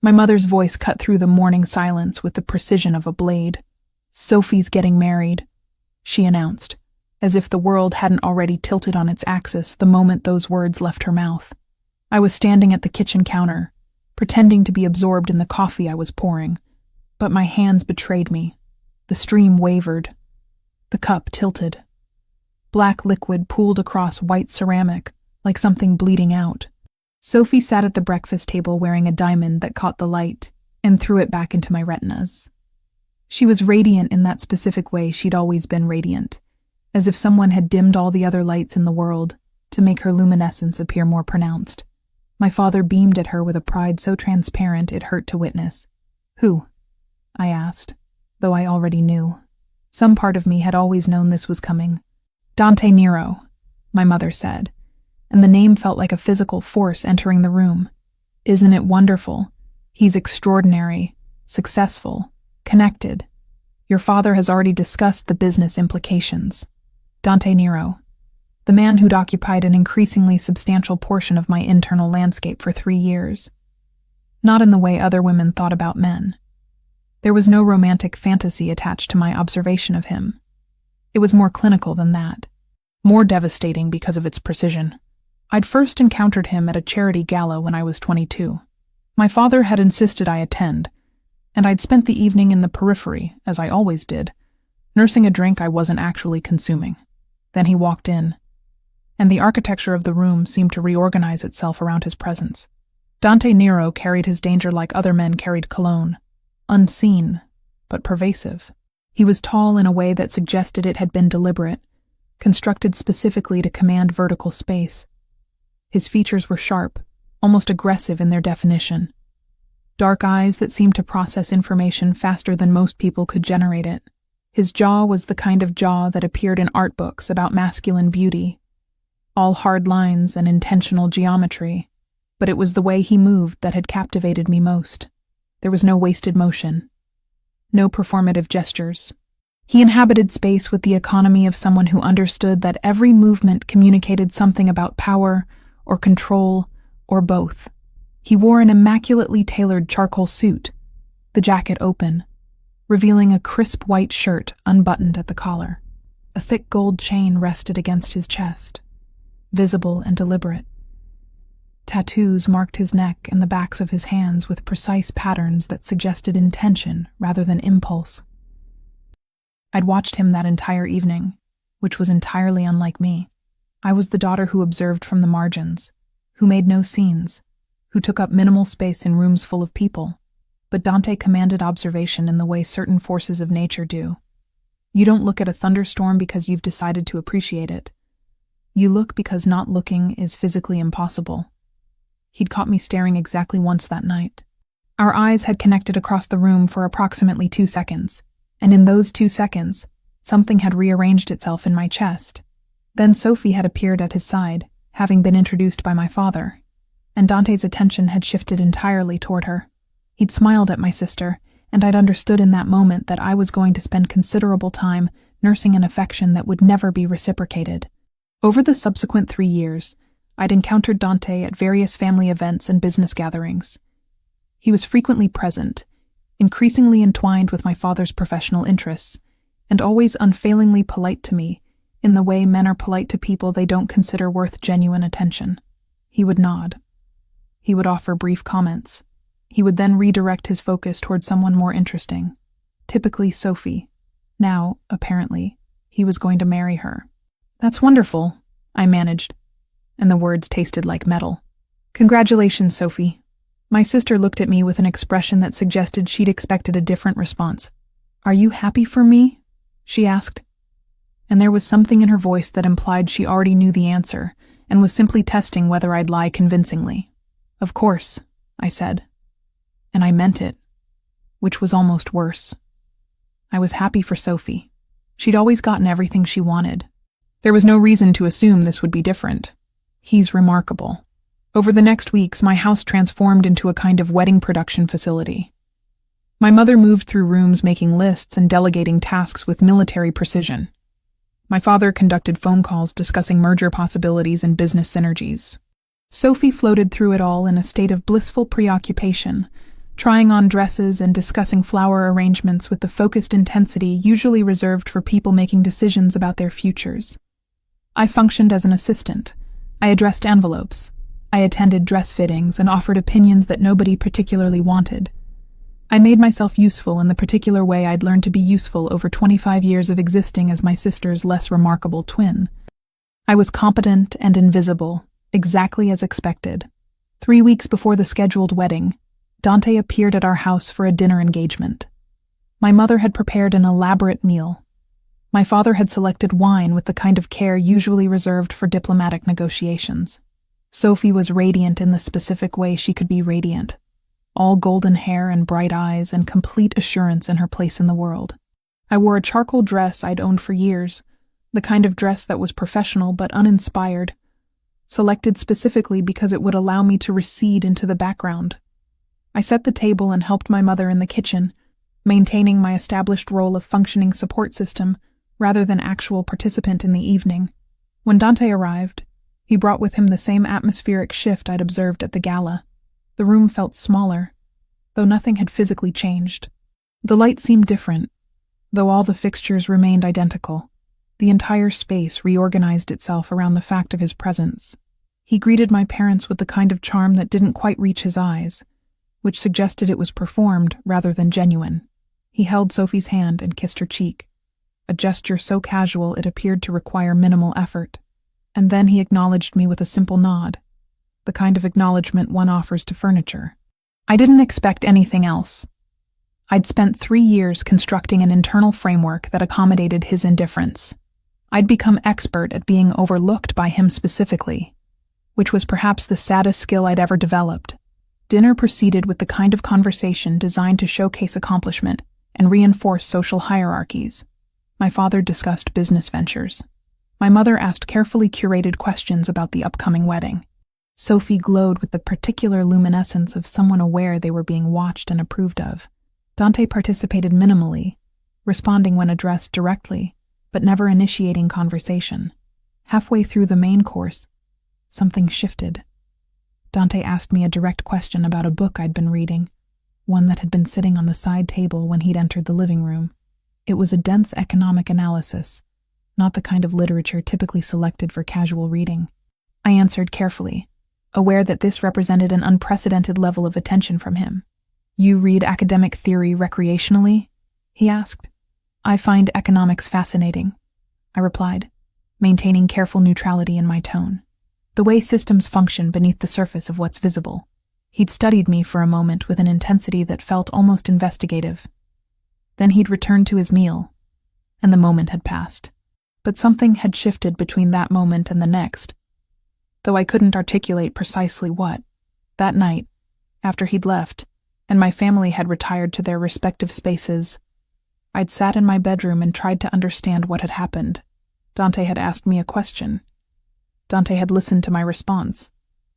My mother's voice cut through the morning silence with the precision of a blade. "Sophie's getting married," she announced, as if the world hadn't already tilted on its axis the moment those words left her mouth. I was standing at the kitchen counter, pretending to be absorbed in the coffee I was pouring, but my hands betrayed me. The stream wavered. The cup tilted. Black liquid pooled across white ceramic, like something bleeding out. Sophie sat at the breakfast table wearing a diamond that caught the light and threw it back into my retinas. She was radiant in that specific way she'd always been radiant, as if someone had dimmed all the other lights in the world to make her luminescence appear more pronounced. My father beamed at her with a pride so transparent it hurt to witness. "Who?" I asked, though I already knew. Some part of me had always known this was coming. "Dante Nero," my mother said, and the name felt like a physical force entering the room. "Isn't it wonderful? He's extraordinary, successful, connected. Your father has already discussed the business implications." Dante Nero, the man who'd occupied an increasingly substantial portion of my internal landscape for 3 years. Not in the way other women thought about men. There was no romantic fantasy attached to my observation of him. It was more clinical than that, more devastating because of its precision. I'd first encountered him at a charity gala when I was 22. My father had insisted I attend, and I'd spent the evening in the periphery, as I always did, nursing a drink I wasn't actually consuming. Then he walked in, and the architecture of the room seemed to reorganize itself around his presence. Dante Nero carried his danger like other men carried cologne, unseen, but pervasive. He was tall in a way that suggested it had been deliberate, constructed specifically to command vertical space. His features were sharp, almost aggressive in their definition. Dark eyes that seemed to process information faster than most people could generate it. His jaw was the kind of jaw that appeared in art books about masculine beauty. All hard lines and intentional geometry, but it was the way he moved that had captivated me most. There was no wasted motion, no performative gestures. He inhabited space with the economy of someone who understood that every movement communicated something about power or control or both. He wore an immaculately tailored charcoal suit, the jacket open, revealing a crisp white shirt unbuttoned at the collar. A thick gold chain rested against his chest, visible and deliberate. Tattoos marked his neck and the backs of his hands with precise patterns that suggested intention rather than impulse. I'd watched him that entire evening, which was entirely unlike me. I was the daughter who observed from the margins, who made no scenes, who took up minimal space in rooms full of people. But Dante commanded observation in the way certain forces of nature do. You don't look at a thunderstorm because you've decided to appreciate it. You look because not looking is physically impossible. He'd caught me staring exactly once that night. Our eyes had connected across the room for approximately 2 seconds, and in those 2 seconds, something had rearranged itself in my chest. Then Sophie had appeared at his side, having been introduced by my father, and Dante's attention had shifted entirely toward her. He'd smiled at my sister, and I'd understood in that moment that I was going to spend considerable time nursing an affection that would never be reciprocated. Over the subsequent 3 years, I'd encountered Dante at various family events and business gatherings. He was frequently present, increasingly entwined with my father's professional interests, and always unfailingly polite to me, in the way men are polite to people they don't consider worth genuine attention. He would nod. He would offer brief comments. He would then redirect his focus toward someone more interesting, typically Sophie. Now, apparently, he was going to marry her. "That's wonderful," I managed, and the words tasted like metal. "Congratulations, Sophie." My sister looked at me with an expression that suggested she'd expected a different response. "Are you happy for me?" she asked. And there was something in her voice that implied she already knew the answer and was simply testing whether I'd lie convincingly. "Of course," I said. And I meant it, which was almost worse. I was happy for Sophie. She'd always gotten everything she wanted. There was no reason to assume this would be different. He's remarkable. Over the next weeks, my house transformed into a kind of wedding production facility. My mother moved through rooms making lists and delegating tasks with military precision. My father conducted phone calls discussing merger possibilities and business synergies. Sophie floated through it all in a state of blissful preoccupation, trying on dresses and discussing flower arrangements with the focused intensity usually reserved for people making decisions about their futures. I functioned as an assistant. I addressed envelopes. I attended dress fittings and offered opinions that nobody particularly wanted. I made myself useful in the particular way I'd learned to be useful over 25 years of existing as my sister's less remarkable twin. I was competent and invisible, exactly as expected. 3 weeks before the scheduled wedding, Dante appeared at our house for a dinner engagement. My mother had prepared an elaborate meal. My father had selected wine with the kind of care usually reserved for diplomatic negotiations. Sophie was radiant in the specific way she could be radiant. All golden hair and bright eyes and complete assurance in her place in the world. I wore a charcoal dress I'd owned for years, the kind of dress that was professional but uninspired, selected specifically because it would allow me to recede into the background. I set the table and helped my mother in the kitchen, maintaining my established role of functioning support system rather than actual participant in the evening. When Dante arrived, he brought with him the same atmospheric shift I'd observed at the gala. The room felt smaller, though nothing had physically changed. The light seemed different, though all the fixtures remained identical. The entire space reorganized itself around the fact of his presence. He greeted my parents with the kind of charm that didn't quite reach his eyes, which suggested it was performed rather than genuine. He held Sophie's hand and kissed her cheek, a gesture so casual it appeared to require minimal effort. And then he acknowledged me with a simple nod, the kind of acknowledgement one offers to furniture. I didn't expect anything else. I'd spent 3 years constructing an internal framework that accommodated his indifference. I'd become expert at being overlooked by him specifically, which was perhaps the saddest skill I'd ever developed. Dinner proceeded with the kind of conversation designed to showcase accomplishment and reinforce social hierarchies. My father discussed business ventures. My mother asked carefully curated questions about the upcoming wedding. Sophie glowed with the particular luminescence of someone aware they were being watched and approved of. Dante participated minimally, responding when addressed directly, but never initiating conversation. Halfway through the main course, something shifted. Dante asked me a direct question about a book I'd been reading, one that had been sitting on the side table when he'd entered the living room. It was a dense economic analysis, not the kind of literature typically selected for casual reading. I answered carefully, aware that this represented an unprecedented level of attention from him. "You read academic theory recreationally?" he asked. "I find economics fascinating," I replied, maintaining careful neutrality in my tone. The way systems function beneath the surface of what's visible. He'd studied me for a moment with an intensity that felt almost investigative. Then he'd returned to his meal, and the moment had passed. But something had shifted between that moment and the next, though I couldn't articulate precisely what. That night, after he'd left, and my family had retired to their respective spaces, I'd sat in my bedroom and tried to understand what had happened. Dante had asked me a question. Dante had listened to my response.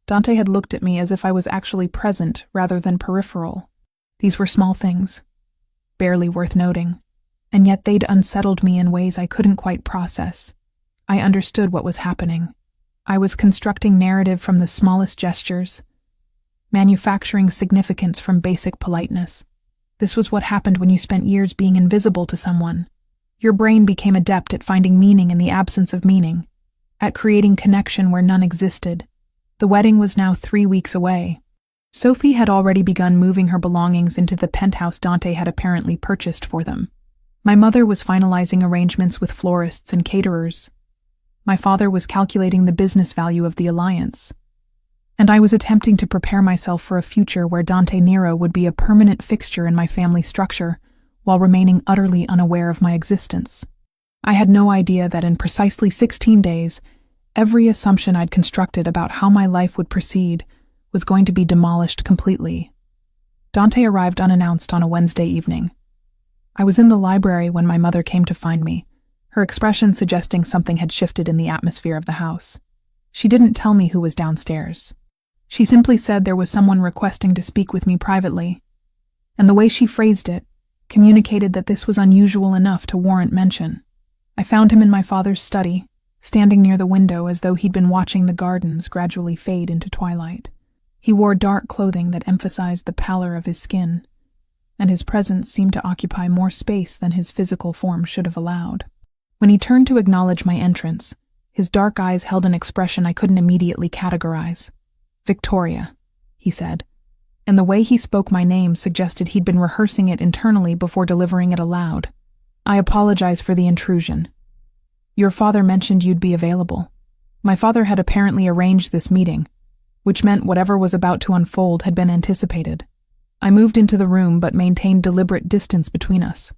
Dante had looked at me as if I was actually present rather than peripheral. These were small things, barely worth noting, and yet they'd unsettled me in ways I couldn't quite process. I understood what was happening. I was constructing narrative from the smallest gestures, manufacturing significance from basic politeness. This was what happened when you spent years being invisible to someone. Your brain became adept at finding meaning in the absence of meaning, at creating connection where none existed. The wedding was now 3 weeks away. Sophie had already begun moving her belongings into the penthouse Dante had apparently purchased for them. My mother was finalizing arrangements with florists and caterers. My father was calculating the business value of the alliance. And I was attempting to prepare myself for a future where Dante Nero would be a permanent fixture in my family structure, while remaining utterly unaware of my existence. I had no idea that in precisely 16 days, every assumption I'd constructed about how my life would proceed was going to be demolished completely. Dante arrived unannounced on a Wednesday evening. I was in the library when my mother came to find me, her expression suggesting something had shifted in the atmosphere of the house. She didn't tell me who was downstairs. She simply said there was someone requesting to speak with me privately, and the way she phrased it communicated that this was unusual enough to warrant mention. I found him in my father's study, standing near the window as though he'd been watching the gardens gradually fade into twilight. He wore dark clothing that emphasized the pallor of his skin, and his presence seemed to occupy more space than his physical form should have allowed. When he turned to acknowledge my entrance, his dark eyes held an expression I couldn't immediately categorize. "Victoria," he said, and the way he spoke my name suggested he'd been rehearsing it internally before delivering it aloud. "I apologize for the intrusion. Your father mentioned you'd be available." My father had apparently arranged this meeting, which meant whatever was about to unfold had been anticipated. I moved into the room but maintained deliberate distance between us.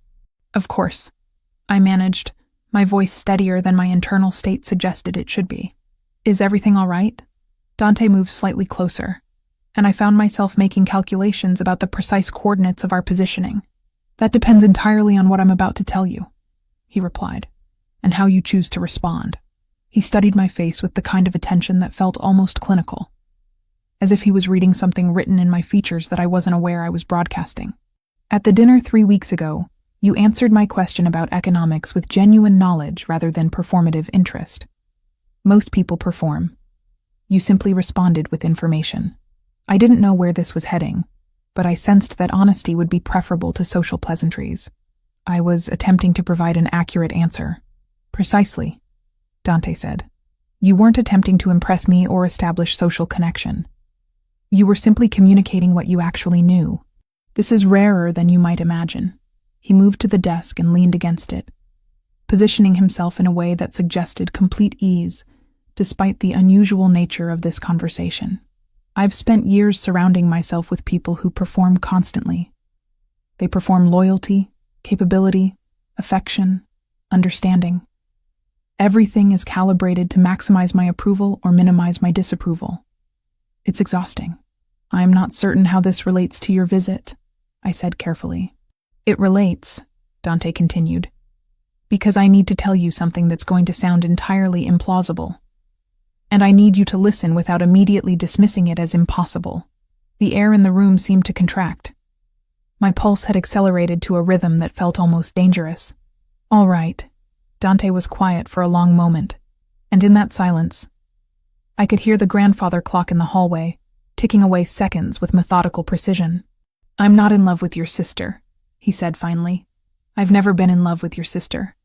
"Of course," I managed, my voice steadier than my internal state suggested it should be. "Is everything all right?" Dante moved slightly closer, and I found myself making calculations about the precise coordinates of our positioning. "That depends entirely on what I'm about to tell you," he replied, "and how you choose to respond." He studied my face with the kind of attention that felt almost clinical, as if he was reading something written in my features that I wasn't aware I was broadcasting. "At the dinner 3 weeks ago, you answered my question about economics with genuine knowledge rather than performative interest. Most people perform. You simply responded with information. I didn't know where this was heading, but I sensed that honesty would be preferable to social pleasantries. I was attempting to provide an accurate answer." "Precisely," Dante said. "You weren't attempting to impress me or establish social connection. You were simply communicating what you actually knew. This is rarer than you might imagine." He moved to the desk and leaned against it, positioning himself in a way that suggested complete ease, despite the unusual nature of this conversation. "I've spent years surrounding myself with people who perform constantly. They perform loyalty, capability, affection, understanding. Everything is calibrated to maximize my approval or minimize my disapproval. It's exhausting. I am not certain how this relates to your visit," I said carefully. "It relates," Dante continued, "because I need to tell you something that's going to sound entirely implausible. And I need you to listen without immediately dismissing it as impossible." The air in the room seemed to contract. My pulse had accelerated to a rhythm that felt almost dangerous. "All right." Dante was quiet for a long moment, and in that silence, I could hear the grandfather clock in the hallway, ticking away seconds with methodical precision. "I'm not in love with your sister," he said finally. "I've never been in love with your sister.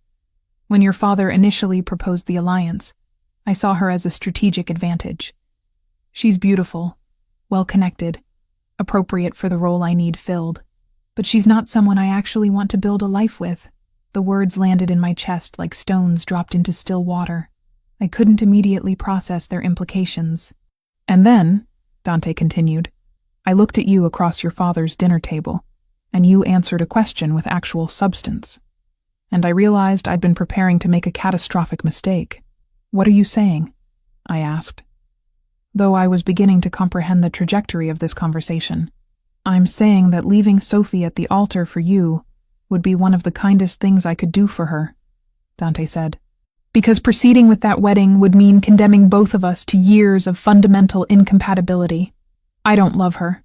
When your father initially proposed the alliance, I saw her as a strategic advantage. She's beautiful, well-connected, appropriate for the role I need filled. But she's not someone I actually want to build a life with." The words landed in my chest like stones dropped into still water. I couldn't immediately process their implications. "And then," Dante continued, "I looked at you across your father's dinner table, and you answered a question with actual substance. And I realized I'd been preparing to make a catastrophic mistake." "What are you saying?" I asked, though I was beginning to comprehend the trajectory of this conversation. "I'm saying that leaving Sophie at the altar for you would be one of the kindest things I could do for her," Dante said. "Because proceeding with that wedding would mean condemning both of us to years of fundamental incompatibility. I don't love her.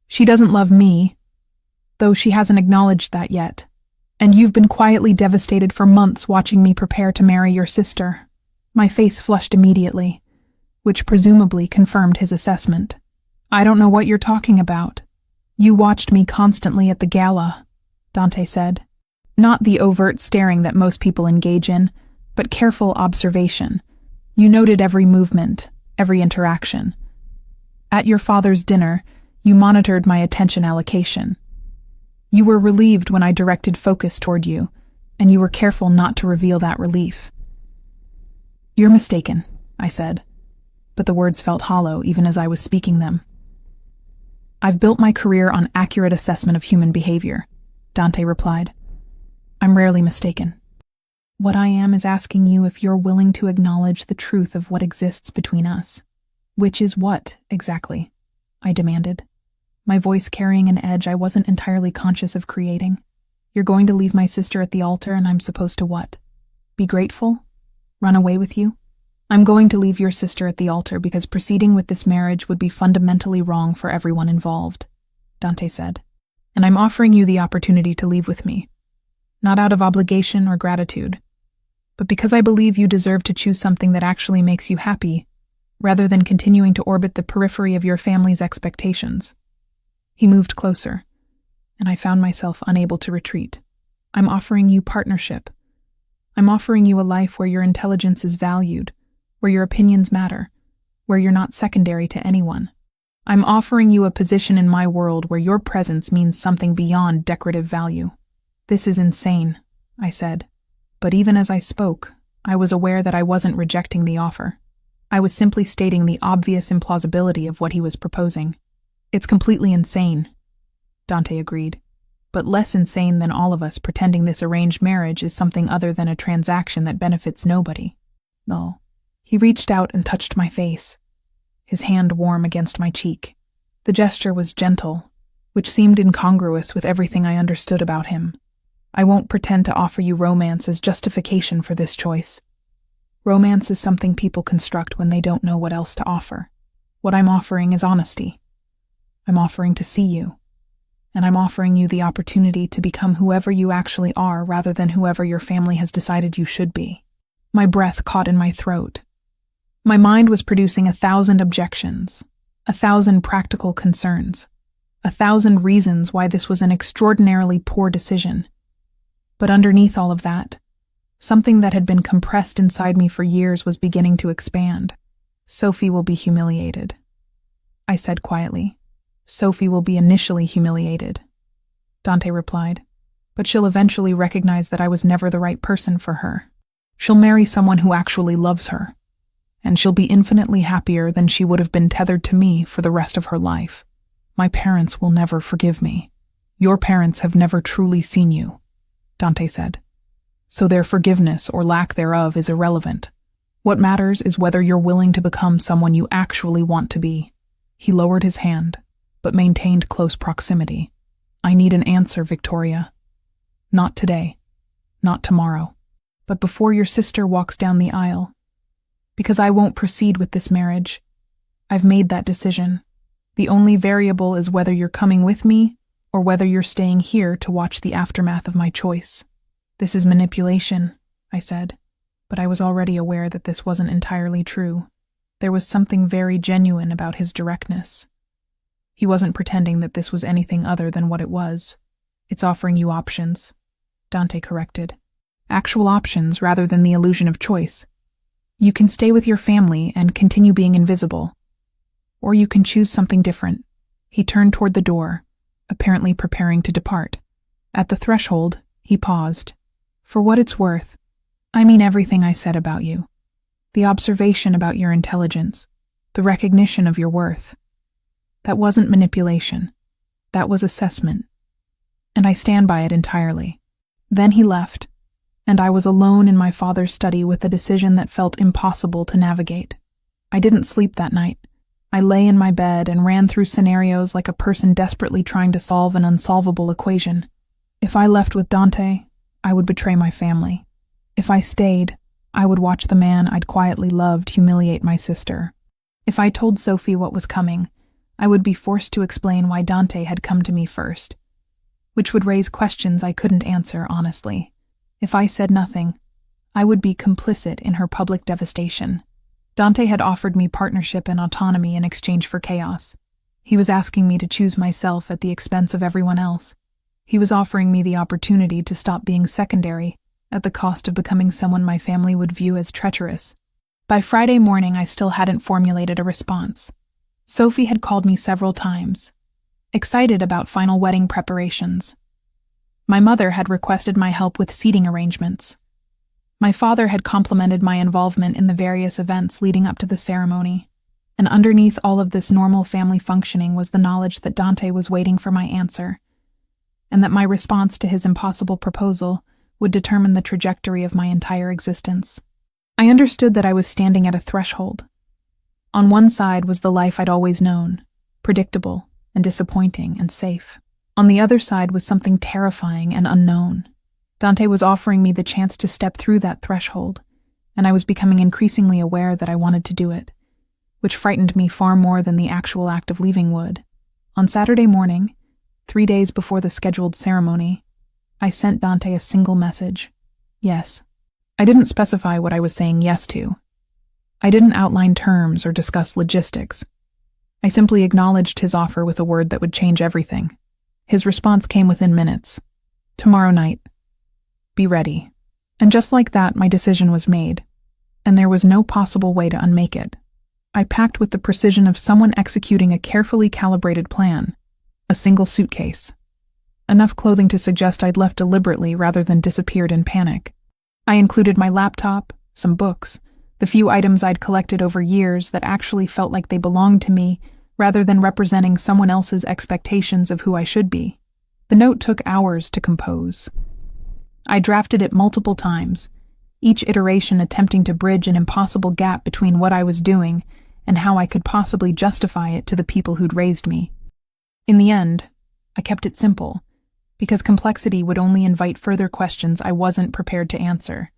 She doesn't love me, though she hasn't acknowledged that yet. And you've been quietly devastated for months watching me prepare to marry your sister." My face flushed immediately, which presumably confirmed his assessment. "I don't know what you're talking about. You watched me constantly at the gala," Dante said. "Not the overt staring that most people engage in, but careful observation. You noted every movement, every interaction. At your father's dinner, you monitored my attention allocation. You were relieved when I directed focus toward you, and you were careful not to reveal that relief." "You're mistaken," I said, but the words felt hollow even as I was speaking them. "I've built my career on accurate assessment of human behavior," Dante replied. "I'm rarely mistaken. What I am is asking you if you're willing to acknowledge the truth of what exists between us." "Which is what, exactly?" I demanded, my voice carrying an edge I wasn't entirely conscious of creating. "You're going to leave my sister at the altar and I'm supposed to what? Be grateful? Run away with you?" "I'm going to leave your sister at the altar because proceeding with this marriage would be fundamentally wrong for everyone involved," Dante said. "And I'm offering you the opportunity to leave with me, not out of obligation or gratitude, but because I believe you deserve to choose something that actually makes you happy, rather than continuing to orbit the periphery of your family's expectations. He moved closer, and I found myself unable to retreat. I'm offering you partnership. I'm offering you a life where your intelligence is valued, where your opinions matter, where you're not secondary to anyone. I'm offering you a position in my world where your presence means something beyond decorative value. This is insane, I said. But even as I spoke, I was aware that I wasn't rejecting the offer. I was simply stating the obvious implausibility of what he was proposing. It's completely insane, Dante agreed, but less insane than all of us pretending this arranged marriage is something other than a transaction that benefits nobody. No. He reached out and touched my face, his hand warm against my cheek. The gesture was gentle, which seemed incongruous with everything I understood about him. I won't pretend to offer you romance as justification for this choice. Romance is something people construct when they don't know what else to offer. What I'm offering is honesty. I'm offering to see you, and I'm offering you the opportunity to become whoever you actually are rather than whoever your family has decided you should be. My breath caught in my throat. My mind was producing 1,000 objections, 1,000 practical concerns, 1,000 reasons why this was an extraordinarily poor decision. But underneath all of that, something that had been compressed inside me for years was beginning to expand. Sophie will be humiliated, I said quietly. Sophie will be initially humiliated, Dante replied, but she'll eventually recognize that I was never the right person for her. She'll marry someone who actually loves her, and she'll be infinitely happier than she would have been tethered to me for the rest of her life. My parents will never forgive me. Your parents have never truly seen you, Dante said. So their forgiveness or lack thereof is irrelevant. What matters is whether you're willing to become someone you actually want to be. He lowered his hand, but maintained close proximity. I need an answer, Victoria. Not today, not tomorrow, but before your sister walks down the aisle. Because I won't proceed with this marriage. I've made that decision. The only variable is whether you're coming with me or whether you're staying here to watch the aftermath of my choice. This is manipulation, I said, but I was already aware that this wasn't entirely true. There was something very genuine about his directness. He wasn't pretending that this was anything other than what it was. It's offering you options, Dante corrected. Actual options rather than the illusion of choice. You can stay with your family and continue being invisible. Or you can choose something different. He turned toward the door, apparently preparing to depart. At the threshold, he paused. For what it's worth, I mean everything I said about you. The observation about your intelligence, the recognition of your worth. That wasn't manipulation. That was assessment. And I stand by it entirely. Then he left, and I was alone in my father's study with a decision that felt impossible to navigate. I didn't sleep that night. I lay in my bed and ran through scenarios like a person desperately trying to solve an unsolvable equation. If I left with Dante, I would betray my family. If I stayed, I would watch the man I'd quietly loved humiliate my sister. If I told Sophie what was coming, I would be forced to explain why Dante had come to me first, which would raise questions I couldn't answer honestly. If I said nothing, I would be complicit in her public devastation. Dante had offered me partnership and autonomy in exchange for chaos. He was asking me to choose myself at the expense of everyone else. He was offering me the opportunity to stop being secondary, at the cost of becoming someone my family would view as treacherous. By Friday morning, I still hadn't formulated a response. Sophie had called me several times, excited about final wedding preparations. My mother had requested my help with seating arrangements. My father had complimented my involvement in the various events leading up to the ceremony. And underneath all of this normal family functioning was the knowledge that Dante was waiting for my answer, and that my response to his impossible proposal would determine the trajectory of my entire existence. I understood that I was standing at a threshold. On one side was the life I'd always known, predictable and disappointing and safe. On the other side was something terrifying and unknown. Dante was offering me the chance to step through that threshold, and I was becoming increasingly aware that I wanted to do it, which frightened me far more than the actual act of leaving would. On Saturday morning, 3 days before the scheduled ceremony, I sent Dante a single message. Yes. I didn't specify what I was saying yes to. I didn't outline terms or discuss logistics. I simply acknowledged his offer with a word that would change everything. His response came within minutes. "Tomorrow night. Be ready." And just like that, my decision was made, and there was no possible way to unmake it. I packed with the precision of someone executing a carefully calibrated plan. A single suitcase. Enough clothing to suggest I'd left deliberately rather than disappeared in panic. I included my laptop, some books, the few items I'd collected over years that actually felt like they belonged to me rather than representing someone else's expectations of who I should be. The note took hours to compose. I drafted it multiple times, each iteration attempting to bridge an impossible gap between what I was doing and how I could possibly justify it to the people who'd raised me. In the end, I kept it simple, because complexity would only invite further questions I wasn't prepared to answer.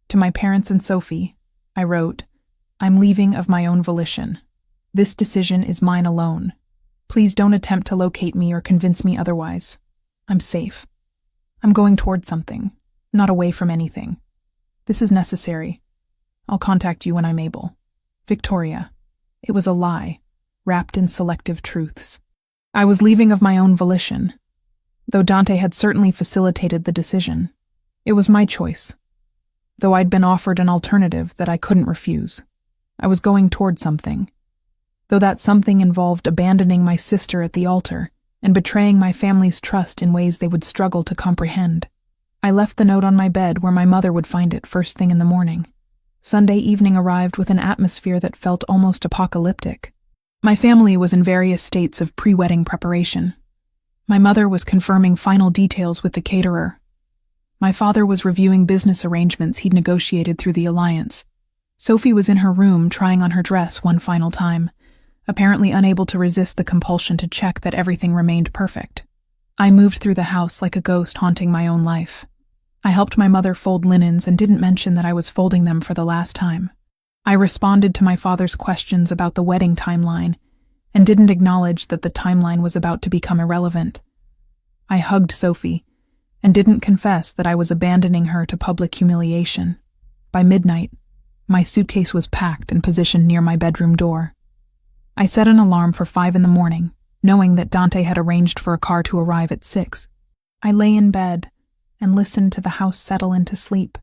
To my parents and Sophie, I wrote, "I'm leaving of my own volition. This decision is mine alone. Please don't attempt to locate me or convince me otherwise. I'm safe. I'm going toward something, not away from anything. This is necessary. I'll contact you when I'm able. Victoria." It was a lie, wrapped in selective truths. I was leaving of my own volition, though Dante had certainly facilitated the decision. It was my choice, though I'd been offered an alternative that I couldn't refuse. I was going toward something, though that something involved abandoning my sister at the altar and betraying my family's trust in ways they would struggle to comprehend. I left the note on my bed where my mother would find it first thing in the morning. Sunday evening arrived with an atmosphere that felt almost apocalyptic. My family was in various states of pre-wedding preparation. My mother was confirming final details with the caterer. My father was reviewing business arrangements he'd negotiated through the alliance. Sophie was in her room trying on her dress one final time, apparently unable to resist the compulsion to check that everything remained perfect. I moved through the house like a ghost haunting my own life. I helped my mother fold linens and didn't mention that I was folding them for the last time. I responded to my father's questions about the wedding timeline and didn't acknowledge that the timeline was about to become irrelevant. I hugged Sophie and didn't confess that I was abandoning her to public humiliation. By midnight, my suitcase was packed and positioned near my bedroom door. I set an alarm for 5 in the morning, knowing that Dante had arranged for a car to arrive at 6. I lay in bed and listened to the house settle into sleep,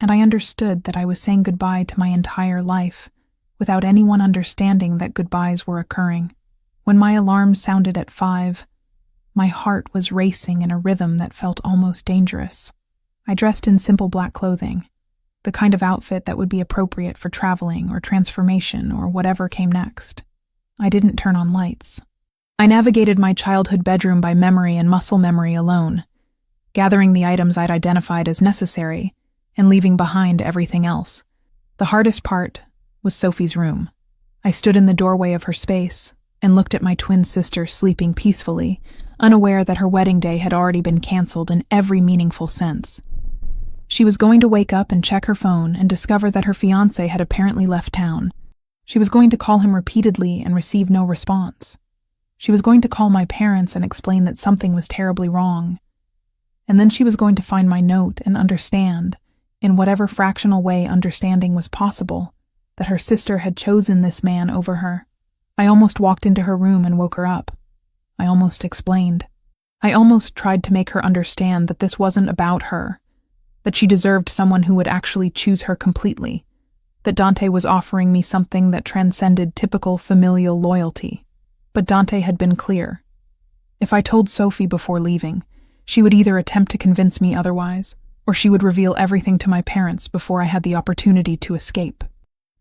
and I understood that I was saying goodbye to my entire life, without anyone understanding that goodbyes were occurring. When my alarm sounded at 5, my heart was racing in a rhythm that felt almost dangerous. I dressed in simple black clothing, the kind of outfit that would be appropriate for traveling or transformation or whatever came next. I didn't turn on lights. I navigated my childhood bedroom by memory and muscle memory alone, gathering the items I'd identified as necessary and leaving behind everything else. The hardest part was Sophie's room. I stood in the doorway of her space and looked at my twin sister sleeping peacefully, unaware that her wedding day had already been canceled in every meaningful sense. She was going to wake up and check her phone and discover that her fiancé had apparently left town. She was going to call him repeatedly and receive no response. She was going to call my parents and explain that something was terribly wrong. And then she was going to find my note and understand, in whatever fractional way understanding was possible, that her sister had chosen this man over her. I almost walked into her room and woke her up. I almost explained. I almost tried to make her understand that this wasn't about her, that she deserved someone who would actually choose her completely, that Dante was offering me something that transcended typical familial loyalty. But Dante had been clear. If I told Sophie before leaving, she would either attempt to convince me otherwise, or she would reveal everything to my parents before I had the opportunity to escape.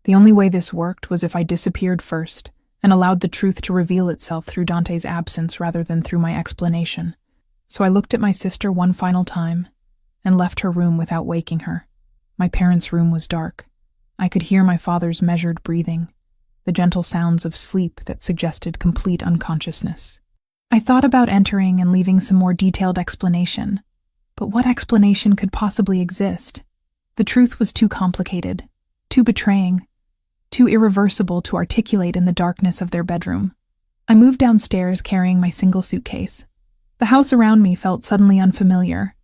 The only way this worked was if I disappeared first and allowed the truth to reveal itself through Dante's absence rather than through my explanation. So I looked at my sister one final time and left her room without waking her. My parents' room was dark. I could hear my father's measured breathing, the gentle sounds of sleep that suggested complete unconsciousness. I thought about entering and leaving some more detailed explanation, but what explanation could possibly exist? The truth was too complicated, too betraying, too irreversible to articulate in the darkness of their bedroom. I moved downstairs carrying my single suitcase. The house around me felt suddenly unfamiliar,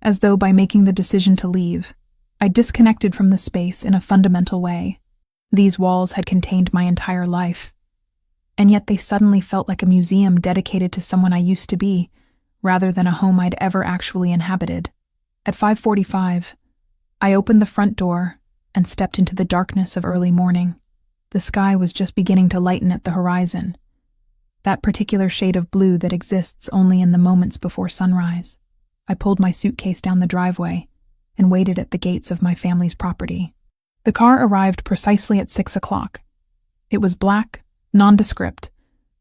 as though by making the decision to leave, I disconnected from the space in a fundamental way. These walls had contained my entire life, and yet they suddenly felt like a museum dedicated to someone I used to be, rather than a home I'd ever actually inhabited. At 5:45, I opened the front door and stepped into the darkness of early morning. The sky was just beginning to lighten at the horizon, that particular shade of blue that exists only in the moments before sunrise. I pulled my suitcase down the driveway and waited at the gates of my family's property. The car arrived precisely at 6 o'clock. It was black, nondescript,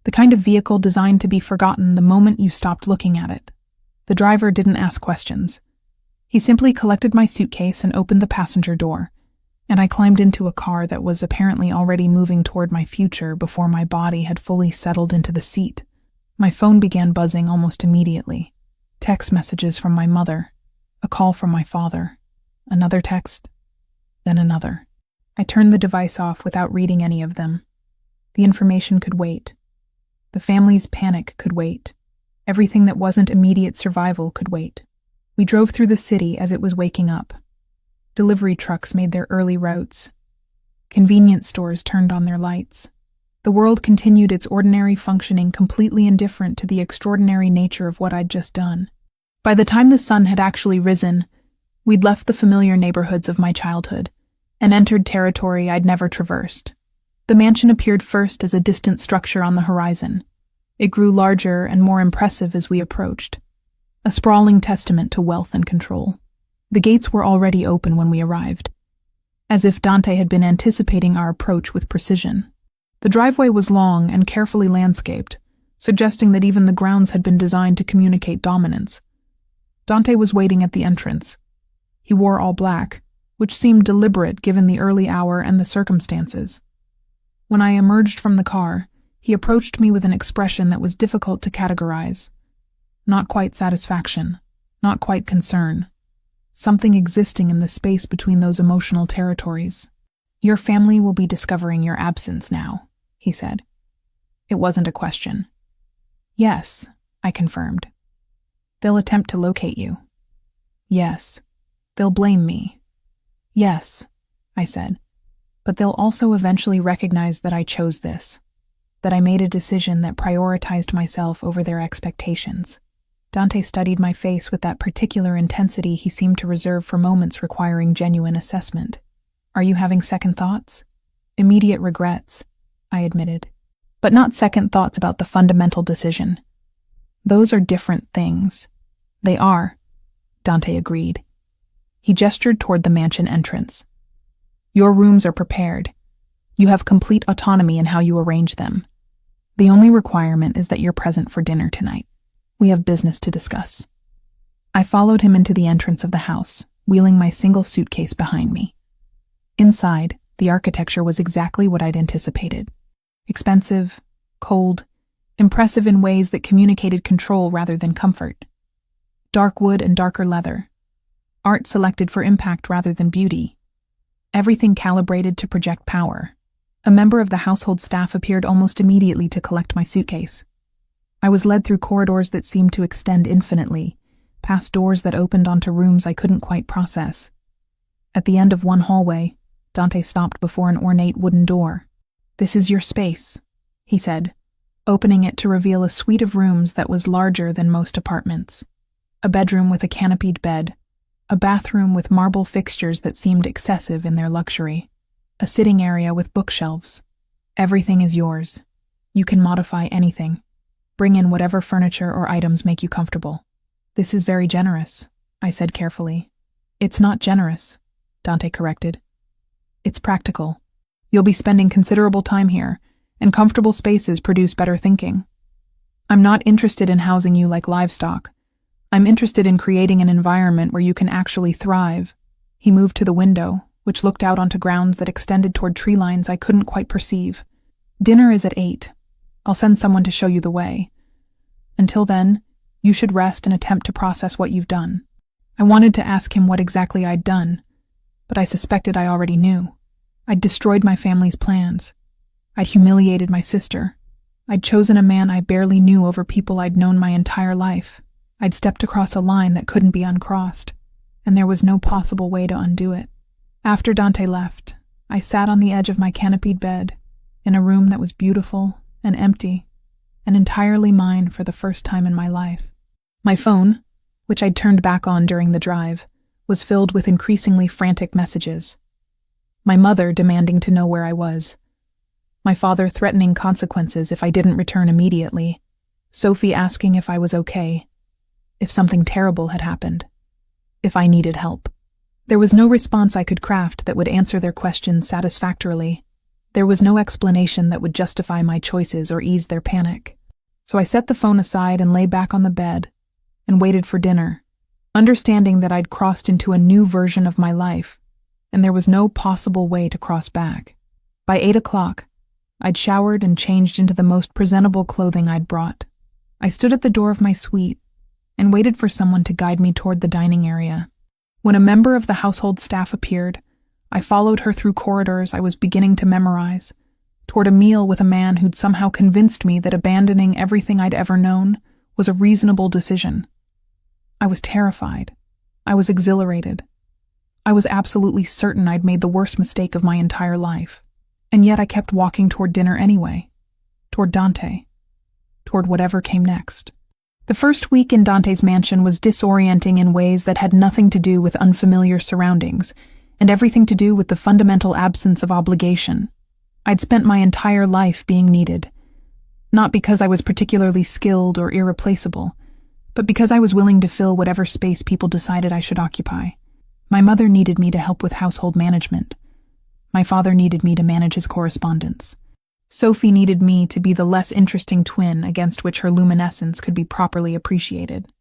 the kind of vehicle designed to be forgotten the moment you stopped looking at it. The driver didn't ask questions. He simply collected my suitcase and opened the passenger door, and I climbed into a car that was apparently already moving toward my future before my body had fully settled into the seat. My phone began buzzing almost immediately. Text messages from my mother, a call from my father, another text, then another. I turned the device off without reading any of them. The information could wait. The family's panic could wait. Everything that wasn't immediate survival could wait. We drove through the city as it was waking up. Delivery trucks made their early routes. Convenience stores turned on their lights. The world continued its ordinary functioning, completely indifferent to the extraordinary nature of what I'd just done. By the time the sun had actually risen, we'd left the familiar neighborhoods of my childhood and entered territory I'd never traversed. The mansion appeared first as a distant structure on the horizon. It grew larger and more impressive as we approached, a sprawling testament to wealth and control. The gates were already open when we arrived, as if Dante had been anticipating our approach with precision. The driveway was long and carefully landscaped, suggesting that even the grounds had been designed to communicate dominance. Dante was waiting at the entrance. He wore all black, which seemed deliberate given the early hour and the circumstances. When I emerged from the car, he approached me with an expression that was difficult to categorize. Not quite satisfaction, not quite concern. Something existing in the space between those emotional territories. "Your family will be discovering your absence now," he said. It wasn't a question. "Yes," I confirmed. "They'll attempt to locate you." "Yes." "They'll blame me." "Yes," I said. "But they'll also eventually recognize that I chose this, that I made a decision that prioritized myself over their expectations." Dante studied my face with that particular intensity he seemed to reserve for moments requiring genuine assessment. "Are you having second thoughts?" "Immediate regrets," I admitted. "But not second thoughts about the fundamental decision." "Those are different things." "They are," Dante agreed. He gestured toward the mansion entrance. "Your rooms are prepared. You have complete autonomy in how you arrange them. The only requirement is that you're present for dinner tonight. We have business to discuss." I followed him into the entrance of the house, wheeling my single suitcase behind me. Inside, the architecture was exactly what I'd anticipated. Expensive, cold, impressive in ways that communicated control rather than comfort. Dark wood and darker leather. Art selected for impact rather than beauty. Everything calibrated to project power. A member of the household staff appeared almost immediately to collect my suitcase. I was led through corridors that seemed to extend infinitely, past doors that opened onto rooms I couldn't quite process. At the end of one hallway, Dante stopped before an ornate wooden door. "This is your space," he said, opening it to reveal a suite of rooms that was larger than most apartments. A bedroom with a canopied bed, a bathroom with marble fixtures that seemed excessive in their luxury, a sitting area with bookshelves. "Everything is yours. You can modify anything. Bring in whatever furniture or items make you comfortable." "This is very generous," I said carefully. "It's not generous," Dante corrected. "It's practical. You'll be spending considerable time here, and comfortable spaces produce better thinking. I'm not interested in housing you like livestock. I'm interested in creating an environment where you can actually thrive." He moved to the window, which looked out onto grounds that extended toward tree lines I couldn't quite perceive. "Dinner is at 8. I'll send someone to show you the way. Until then, you should rest and attempt to process what you've done." I wanted to ask him what exactly I'd done, but I suspected I already knew. I'd destroyed my family's plans. I'd humiliated my sister. I'd chosen a man I barely knew over people I'd known my entire life. I'd stepped across a line that couldn't be uncrossed, and there was no possible way to undo it. After Dante left, I sat on the edge of my canopied bed, in a room that was beautiful and empty, and entirely mine for the first time in my life. My phone, which I'd turned back on during the drive, was filled with increasingly frantic messages. My mother demanding to know where I was. My father threatening consequences if I didn't return immediately. Sophie asking if I was okay, if something terrible had happened, if I needed help. There was no response I could craft that would answer their questions satisfactorily. There was no explanation that would justify my choices or ease their panic. So I set the phone aside and lay back on the bed and waited for dinner, understanding that I'd crossed into a new version of my life, and there was no possible way to cross back. By 8 o'clock, I'd showered and changed into the most presentable clothing I'd brought. I stood at the door of my suite and waited for someone to guide me toward the dining area. When a member of the household staff appeared, I followed her through corridors I was beginning to memorize, toward a meal with a man who'd somehow convinced me that abandoning everything I'd ever known was a reasonable decision. I was terrified. I was exhilarated. I was absolutely certain I'd made the worst mistake of my entire life. And yet I kept walking toward dinner anyway, toward Dante, toward whatever came next. The first week in Dante's mansion was disorienting in ways that had nothing to do with unfamiliar surroundings, and everything to do with the fundamental absence of obligation. I'd spent my entire life being needed, not because I was particularly skilled or irreplaceable, but because I was willing to fill whatever space people decided I should occupy. My mother needed me to help with household management. My father needed me to manage his correspondence. Sophie needed me to be the less interesting twin against which her luminescence could be properly appreciated.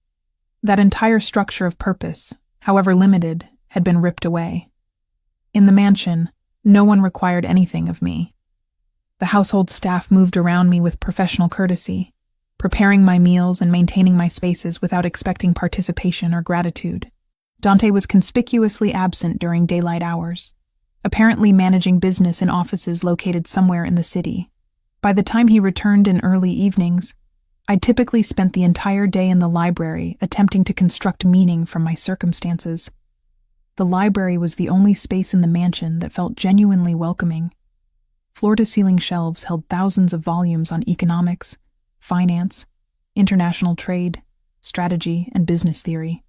That entire structure of purpose, however limited, had been ripped away. In the mansion, no one required anything of me. The household staff moved around me with professional courtesy, preparing my meals and maintaining my spaces without expecting participation or gratitude. Dante was conspicuously absent during daylight hours, apparently managing business in offices located somewhere in the city. By the time he returned in early evenings, I'd typically spent the entire day in the library attempting to construct meaning from my circumstances. The library was the only space in the mansion that felt genuinely welcoming. Floor-to-ceiling shelves held thousands of volumes on economics, finance, international trade, strategy, and business theory.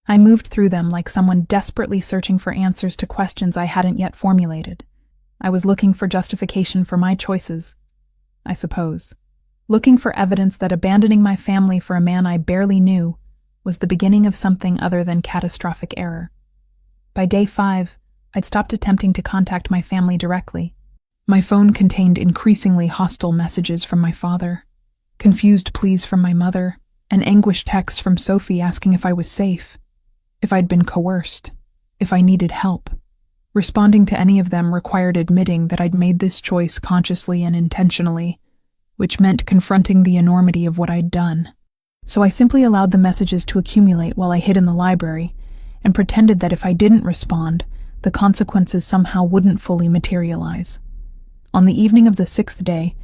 I moved through them like someone desperately searching for answers to questions I hadn't yet formulated. I was looking for justification for my choices, I suppose. Looking for evidence that abandoning my family for a man I barely knew was the beginning of something other than catastrophic error. By day 5, I'd stopped attempting to contact my family directly. My phone contained increasingly hostile messages from my father, confused pleas from my mother, and anguished texts from Sophie asking if I was safe, if I'd been coerced, if I needed help. Responding to any of them required admitting that I'd made this choice consciously and intentionally, which meant confronting the enormity of what I'd done. So I simply allowed the messages to accumulate while I hid in the library, and pretended that if I didn't respond, the consequences somehow wouldn't fully materialize. On the evening of the 6th day,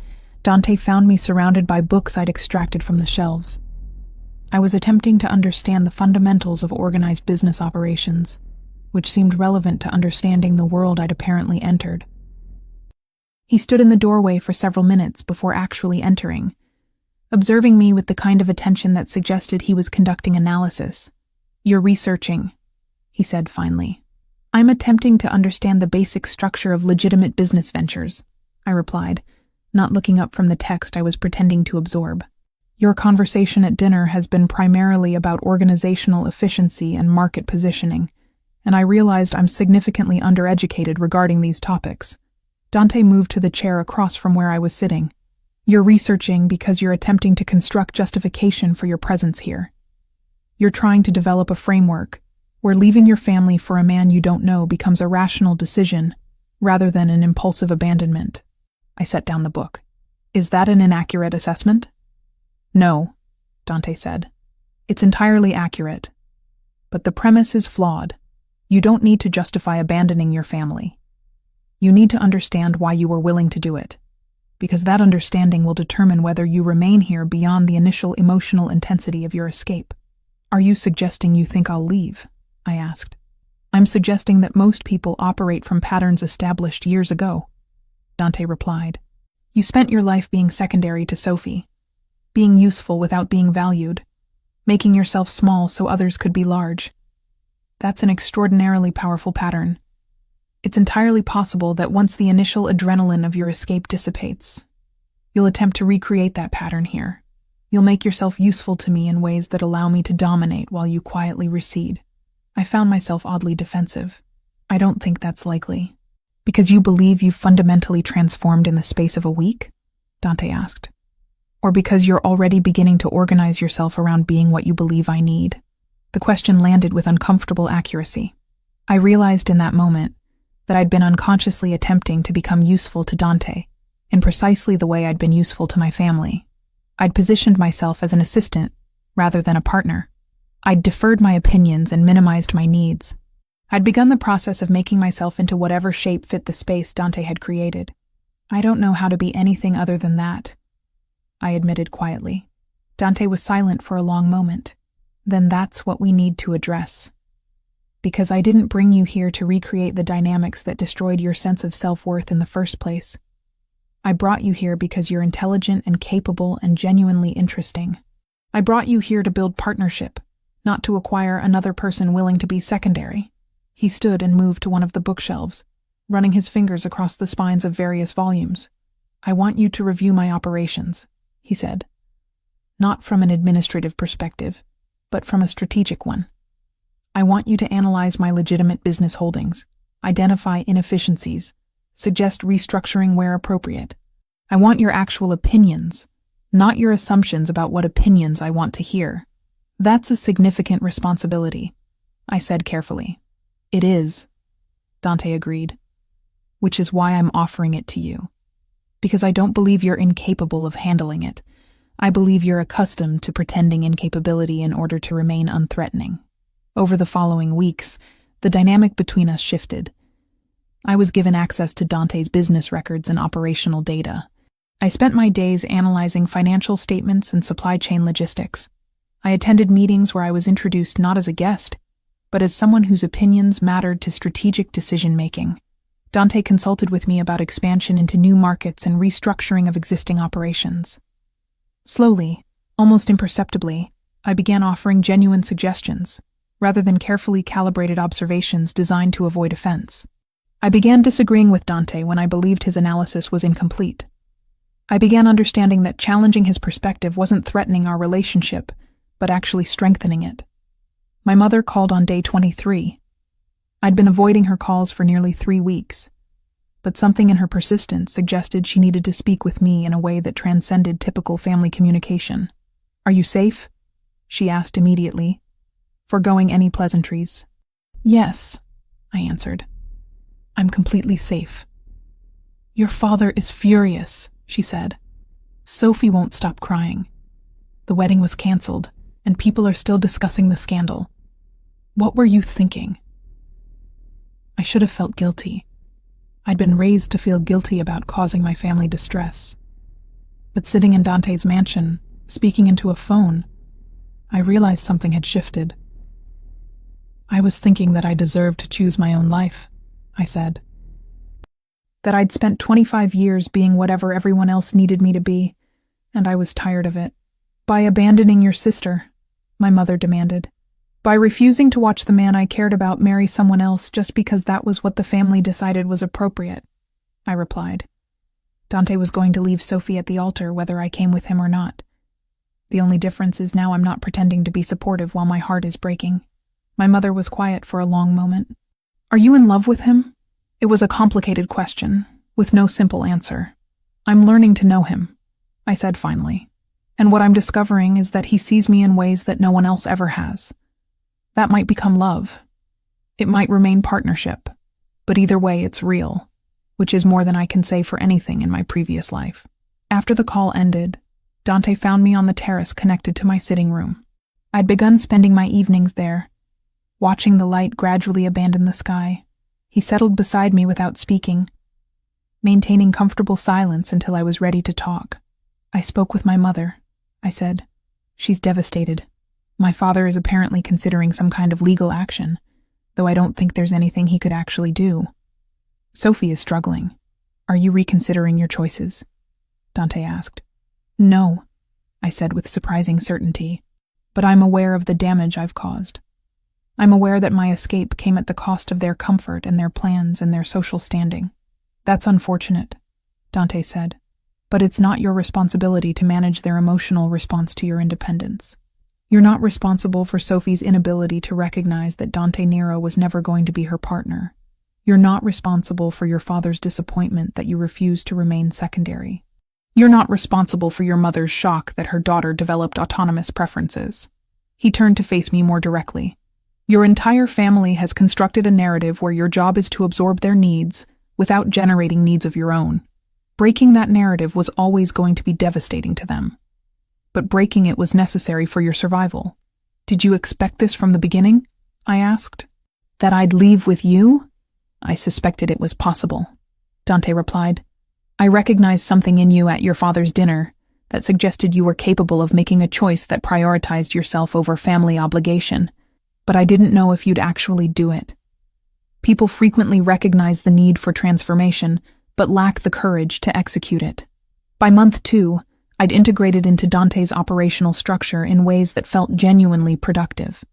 Dante found me surrounded by books I'd extracted from the shelves. I was attempting to understand the fundamentals of organized business operations, which seemed relevant to understanding the world I'd apparently entered. He stood in the doorway for several minutes before actually entering, observing me with the kind of attention that suggested he was conducting analysis. "You're researching," he said finally. "I'm attempting to understand the basic structure of legitimate business ventures," I replied, not looking up from the text I was pretending to absorb. "Your conversation at dinner has been primarily about organizational efficiency and market positioning, and I realized I'm significantly undereducated regarding these topics." Dante moved to the chair across from where I was sitting. "You're researching because you're attempting to construct justification for your presence here. You're trying to develop a framework where leaving your family for a man you don't know becomes a rational decision rather than an impulsive abandonment." I set down the book. "Is that an inaccurate assessment?" "No," Dante said. "It's entirely accurate. But the premise is flawed. You don't need to justify abandoning your family. You need to understand why you were willing to do it, because that understanding will determine whether you remain here beyond the initial emotional intensity of your escape." "Are you suggesting you think I'll leave?" I asked. I'm suggesting that most people operate from patterns established years ago, Dante replied. You spent your life being secondary to Sophie, being useful without being valued, making yourself small so others could be large. That's an extraordinarily powerful pattern. It's entirely possible that once the initial adrenaline of your escape dissipates, you'll attempt to recreate that pattern here. You'll make yourself useful to me in ways that allow me to dominate while you quietly recede. I found myself oddly defensive. I don't think that's likely. Because you believe you've fundamentally transformed in the space of a week? Dante asked. Or because you're already beginning to organize yourself around being what you believe I need? The question landed with uncomfortable accuracy. I realized in that moment that I'd been unconsciously attempting to become useful to Dante in precisely the way I'd been useful to my family. I'd positioned myself as an assistant rather than a partner. I'd deferred my opinions and minimized my needs. I'd begun the process of making myself into whatever shape fit the space Dante had created. I don't know how to be anything other than that, I admitted quietly. Dante was silent for a long moment. Then that's what we need to address. Because I didn't bring you here to recreate the dynamics that destroyed your sense of self-worth in the first place. I brought you here because you're intelligent and capable and genuinely interesting. I brought you here to build partnership, not to acquire another person willing to be secondary. He stood and moved to one of the bookshelves, running his fingers across the spines of various volumes. I want you to review my operations, he said. Not from an administrative perspective, but from a strategic one. I want you to analyze my legitimate business holdings, identify inefficiencies, suggest restructuring where appropriate. I want your actual opinions, not your assumptions about what opinions I want to hear. That's a significant responsibility, I said carefully. It is, Dante agreed, which is why I'm offering it to you. Because I don't believe you're incapable of handling it. I believe you're accustomed to pretending incapability in order to remain unthreatening. Over the following weeks, the dynamic between us shifted. I was given access to Dante's business records and operational data. I spent my days analyzing financial statements and supply chain logistics. I attended meetings where I was introduced not as a guest, but as someone whose opinions mattered to strategic decision-making. Dante consulted with me about expansion into new markets and restructuring of existing operations. Slowly, almost imperceptibly, I began offering genuine suggestions, rather than carefully calibrated observations designed to avoid offense. I began disagreeing with Dante when I believed his analysis was incomplete. I began understanding that challenging his perspective wasn't threatening our relationship, but actually strengthening it. My mother called on day 23. I'd been avoiding her calls for nearly 3 weeks, but something in her persistence suggested she needed to speak with me in a way that transcended typical family communication. "Are you safe?" she asked immediately, foregoing any pleasantries. "Yes," I answered. "I'm completely safe." "Your father is furious," she said. "Sophie won't stop crying. The wedding was canceled, and people are still discussing the scandal. What were you thinking?" I should have felt guilty. I'd been raised to feel guilty about causing my family distress. But sitting in Dante's mansion, speaking into a phone, I realized something had shifted. "I was thinking that I deserved to choose my own life," I said. "That I'd spent 25 years being whatever everyone else needed me to be, and I was tired of it. By abandoning your sister," my mother demanded. "By refusing to watch the man I cared about marry someone else just because that was what the family decided was appropriate," I replied. Dante was going to leave Sophie at the altar whether I came with him or not. The only difference is now I'm not pretending to be supportive while my heart is breaking. My mother was quiet for a long moment. "Are you in love with him?" It was a complicated question, with no simple answer. "I'm learning to know him," I said finally. "And what I'm discovering is that he sees me in ways that no one else ever has. That might become love. It might remain partnership. But either way, it's real, which is more than I can say for anything in my previous life." After the call ended, Dante found me on the terrace connected to my sitting room. I'd begun spending my evenings there, watching the light gradually abandon the sky. He settled beside me without speaking, maintaining comfortable silence until I was ready to talk. "I spoke with my mother," I said. "She's devastated. My father is apparently considering some kind of legal action. though I don't think there's anything he could actually do. Sophie is struggling. Are you reconsidering your choices? Dante asked. No, I said with surprising certainty, but I'm aware of the damage I've caused. I'm aware that my escape came at the cost of their comfort and their plans and their social standing. That's unfortunate, Dante said, but it's not your responsibility to manage their emotional response to your independence. You're not responsible for Sophie's inability to recognize that Dante Nero was never going to be her partner. You're not responsible for your father's disappointment that you refused to remain secondary. You're not responsible for your mother's shock that her daughter developed autonomous preferences. He turned to face me more directly. Your entire family has constructed a narrative where your job is to absorb their needs without generating needs of your own. Breaking that narrative was always going to be devastating to them. But breaking it was necessary for your survival. Did you expect this from the beginning? I asked. That I'd leave with you? I suspected it was possible, Dante replied. I recognized something in you at your father's dinner that suggested you were capable of making a choice that prioritized yourself over family obligation, but I didn't know if you'd actually do it. People frequently recognize the need for transformation, but lack the courage to execute it. By month 2, I'd integrated into Dante's operational structure in ways that felt genuinely productive.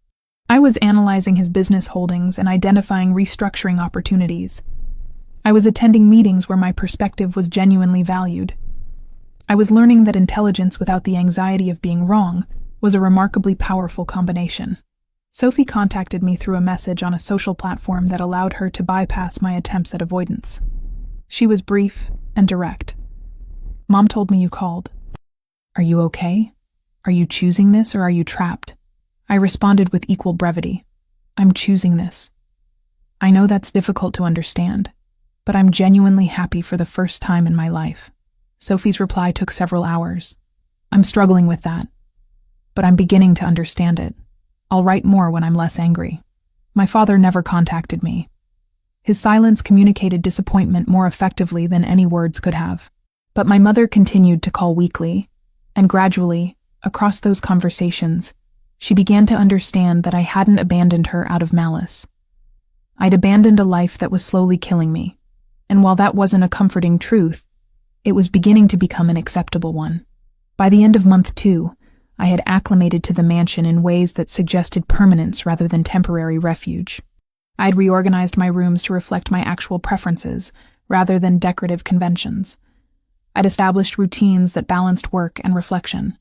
I was analyzing his business holdings and identifying restructuring opportunities. I was attending meetings where my perspective was genuinely valued. I was learning that intelligence without the anxiety of being wrong was a remarkably powerful combination. Sophie contacted me through a message on a social platform that allowed her to bypass my attempts at avoidance. She was brief and direct. Mom told me you called. Are you okay? Are you choosing this or are you trapped? I responded with equal brevity. I'm choosing this. I know that's difficult to understand, but I'm genuinely happy for the first time in my life. Sophie's reply took several hours. I'm struggling with that, but I'm beginning to understand it. I'll write more when I'm less angry. My father never contacted me. His silence communicated disappointment more effectively than any words could have. But my mother continued to call weekly, and gradually, across those conversations, she began to understand that I hadn't abandoned her out of malice. I'd abandoned a life that was slowly killing me, and while that wasn't a comforting truth, it was beginning to become an acceptable one. By the end of month 2, I had acclimated to the mansion in ways that suggested permanence rather than temporary refuge. I'd reorganized my rooms to reflect my actual preferences rather than decorative conventions. I'd established routines that balanced work and reflection.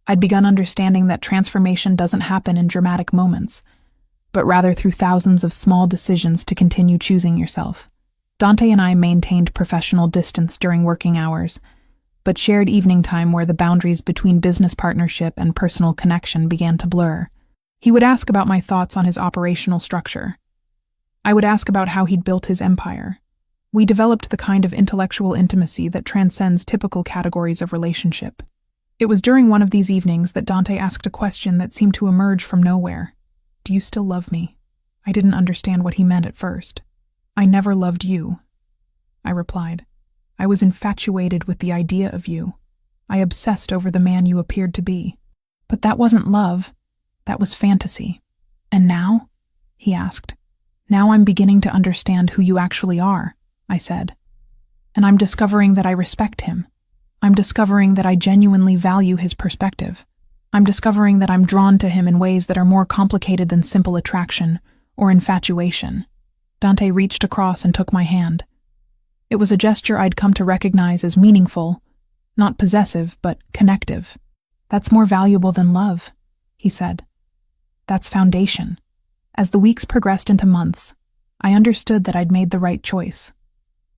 I'd begun understanding that transformation doesn't happen in dramatic moments, but rather through thousands of small decisions to continue choosing yourself. Dante and I maintained professional distance during working hours, but shared evening time where the boundaries between business partnership and personal connection began to blur. He would ask about my thoughts on his operational structure. I would ask about how he'd built his empire. We developed the kind of intellectual intimacy that transcends typical categories of relationship. It was during one of these evenings that Dante asked a question that seemed to emerge from nowhere. Do you still love me? I didn't understand what he meant at first. I never loved you, I replied. I was infatuated with the idea of you. I obsessed over the man you appeared to be. But that wasn't love. That was fantasy. And now? He asked. Now I'm beginning to understand who you actually are, I said. And I'm discovering that I respect him. I'm discovering that I genuinely value his perspective. I'm discovering that I'm drawn to him in ways that are more complicated than simple attraction or infatuation. Dante reached across and took my hand. It was a gesture I'd come to recognize as meaningful, not possessive, but connective. That's more valuable than love, he said. That's foundation. As the weeks progressed into months, I understood that I'd made the right choice,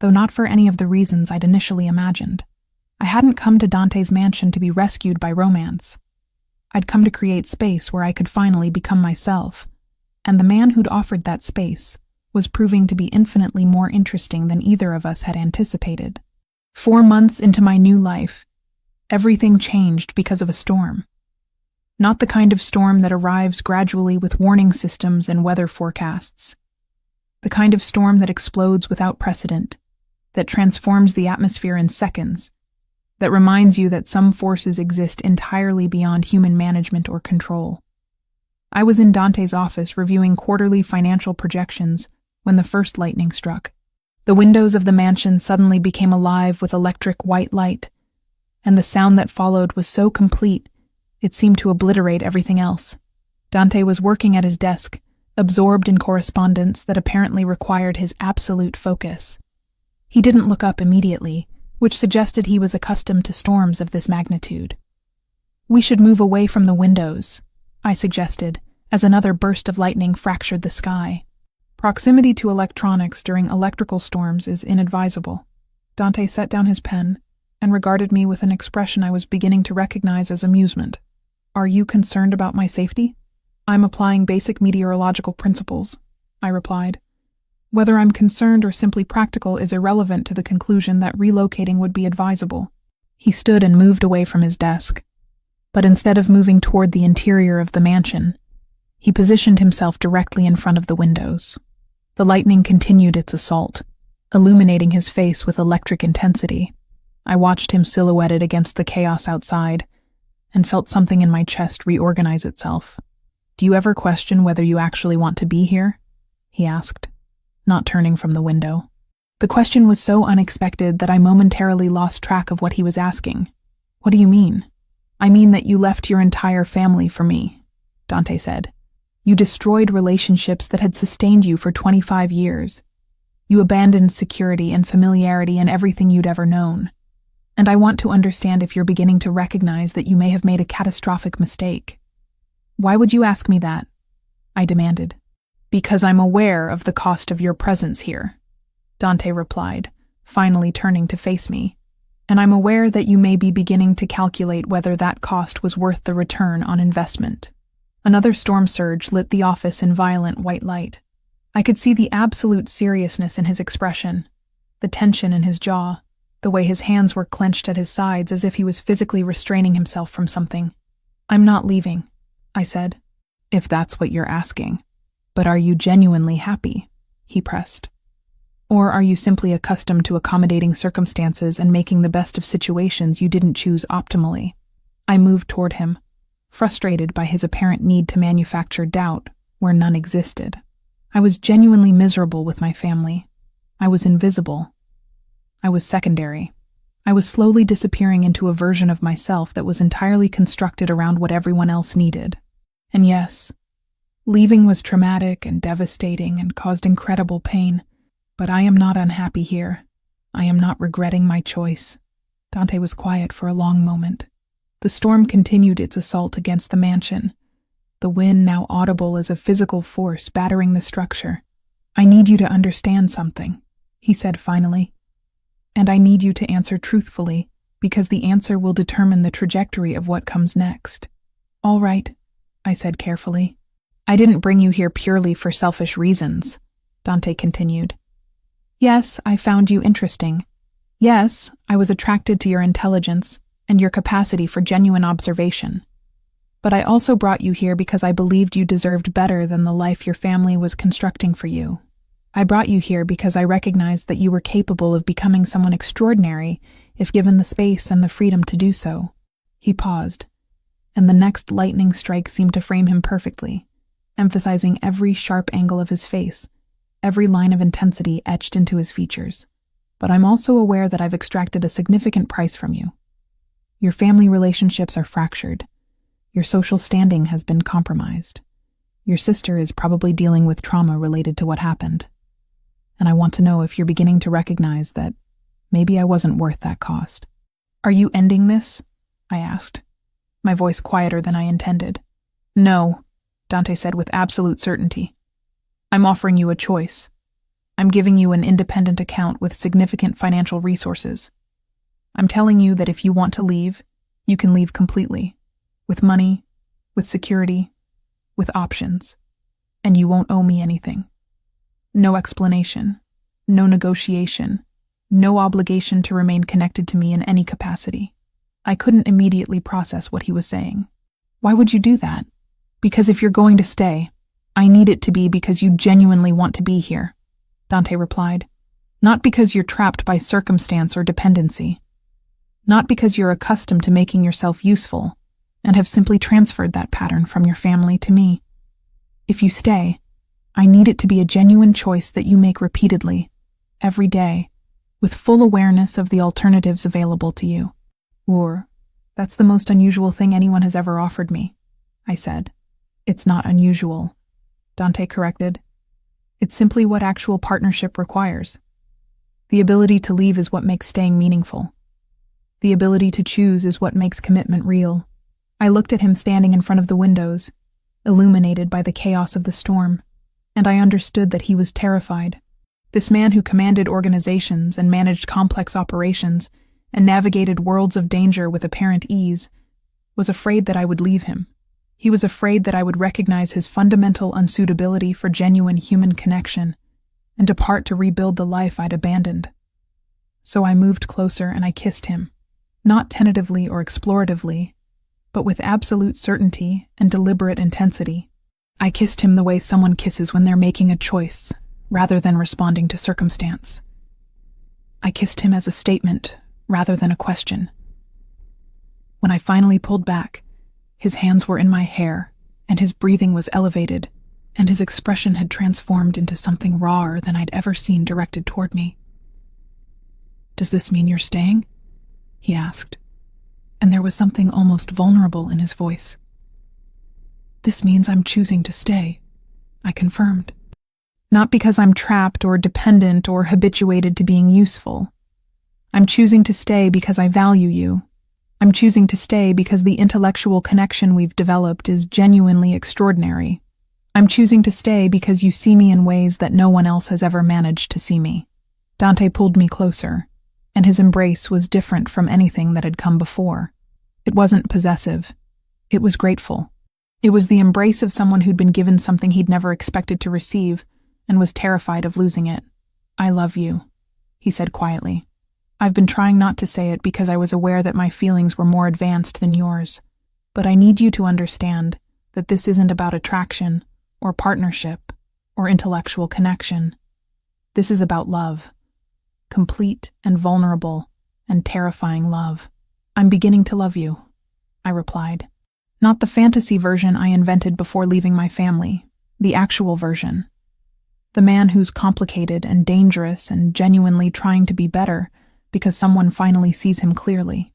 though not for any of the reasons I'd initially imagined. I hadn't come to Dante's mansion to be rescued by romance. I'd come to create space where I could finally become myself, and the man who'd offered that space was proving to be infinitely more interesting than either of us had anticipated. 4 months into my new life, everything changed because of a storm. Not the kind of storm that arrives gradually with warning systems and weather forecasts. The kind of storm that explodes without precedent, that transforms the atmosphere in seconds, that reminds you that some forces exist entirely beyond human management or control. I was in Dante's office reviewing quarterly financial projections when the first lightning struck. The windows of the mansion suddenly became alive with electric white light, and the sound that followed was so complete it seemed to obliterate everything else. Dante was working at his desk, absorbed in correspondence that apparently required his absolute focus. He didn't look up immediately, which suggested he was accustomed to storms of this magnitude. "We should move away from the windows," I suggested, as another burst of lightning fractured the sky. Proximity to electronics during electrical storms is inadvisable. Dante set down his pen and regarded me with an expression I was beginning to recognize as amusement. "Are you concerned about my safety?" "I'm applying basic meteorological principles," I replied. "Whether I'm concerned or simply practical is irrelevant to the conclusion that relocating would be advisable." He stood and moved away from his desk. But instead of moving toward the interior of the mansion, he positioned himself directly in front of the windows. The lightning continued its assault, illuminating his face with electric intensity. I watched him silhouetted against the chaos outside and felt something in my chest reorganize itself. "Do you ever question whether you actually want to be here?" he asked, not turning from the window. The question was so unexpected that I momentarily lost track of what he was asking. "What do you mean?" "I mean that you left your entire family for me," Dante said. "You destroyed relationships that had sustained you for 25 years. You abandoned security and familiarity and everything you'd ever known. And I want to understand if you're beginning to recognize that you may have made a catastrophic mistake." "Why would you ask me that?" I demanded. "Because I'm aware of the cost of your presence here," Dante replied, finally turning to face me. "And I'm aware that you may be beginning to calculate whether that cost was worth the return on investment." Another storm surge lit the office in violent white light. I could see the absolute seriousness in his expression, the tension in his jaw, the way his hands were clenched at his sides as if he was physically restraining himself from something. "I'm not leaving," I said. "If that's what you're asking. But are you genuinely happy?" he pressed. "Or are you simply accustomed to accommodating circumstances and making the best of situations you didn't choose optimally?" I moved toward him, frustrated by his apparent need to manufacture doubt where none existed. I was genuinely miserable with my family. I was invisible. I was secondary. I was slowly disappearing into a version of myself that was entirely constructed around what everyone else needed. And yes, leaving was traumatic and devastating and caused incredible pain, but I am not unhappy here. I am not regretting my choice. Dante was quiet for a long moment. The storm continued its assault against the mansion, the wind now audible as a physical force battering the structure. "I need you to understand something," he said finally. "And I need you to answer truthfully, because the answer will determine the trajectory of what comes next." "All right," I said carefully. "I didn't bring you here purely for selfish reasons," Dante continued. "Yes, I found you interesting. Yes, I was attracted to your intelligence and your capacity for genuine observation. But I also brought you here because I believed you deserved better than the life your family was constructing for you. I brought you here because I recognized that you were capable of becoming someone extraordinary if given the space and the freedom to do so." He paused, and the next lightning strike seemed to frame him perfectly, emphasizing every sharp angle of his face, every line of intensity etched into his features. "But I'm also aware that I've extracted a significant price from you. Your family relationships are fractured. Your social standing has been compromised. Your sister is probably dealing with trauma related to what happened. And I want to know if you're beginning to recognize that maybe I wasn't worth that cost." "Are you ending this?" I asked, my voice quieter than I intended. "No," Dante said with absolute certainty. "I'm offering you a choice. I'm giving you an independent account with significant financial resources. I'm telling you that if you want to leave, you can leave completely, with money, with security, with options, and you won't owe me anything. No explanation, no negotiation, no obligation to remain connected to me in any capacity." I couldn't immediately process what he was saying. "Why would you do that?" "Because if you're going to stay, I need it to be because you genuinely want to be here," Dante replied. "Not because you're trapped by circumstance or dependency. Not because you're accustomed to making yourself useful and have simply transferred that pattern from your family to me." If you stay, I need it to be a genuine choice that you make repeatedly, every day, with full awareness of the alternatives available to you. Or, that's the most unusual thing anyone has ever offered me, I said. It's not unusual, Dante corrected. It's simply what actual partnership requires. The ability to leave is what makes staying meaningful. The ability to choose is what makes commitment real. I looked at him standing in front of the windows, illuminated by the chaos of the storm, and I understood that he was terrified. This man who commanded organizations and managed complex operations and navigated worlds of danger with apparent ease was afraid that I would leave him. He was afraid that I would recognize his fundamental unsuitability for genuine human connection and depart to rebuild the life I'd abandoned. So I moved closer and I kissed him, not tentatively or exploratively, but with absolute certainty and deliberate intensity. I kissed him the way someone kisses when they're making a choice, rather than responding to circumstance. I kissed him as a statement, rather than a question. When I finally pulled back, his hands were in my hair, and his breathing was elevated, and his expression had transformed into something rawer than I'd ever seen directed toward me. "Does this mean you're staying?" he asked, and there was something almost vulnerable in his voice. "This means I'm choosing to stay," I confirmed. "Not because I'm trapped or dependent or habituated to being useful. I'm choosing to stay because I value you. I'm choosing to stay because the intellectual connection we've developed is genuinely extraordinary. I'm choosing to stay because you see me in ways that no one else has ever managed to see me." Dante pulled me closer, and his embrace was different from anything that had come before. It wasn't possessive. It was grateful. It was the embrace of someone who'd been given something he'd never expected to receive and was terrified of losing it. "I love you," he said quietly. "I've been trying not to say it because I was aware that my feelings were more advanced than yours. But I need you to understand that this isn't about attraction or partnership or intellectual connection. This is about love. Complete and vulnerable and terrifying love. I'm beginning to love you," I replied. "Not the fantasy version I invented before leaving my family, the actual version. The man who's complicated and dangerous and genuinely trying to be better because someone finally sees him clearly."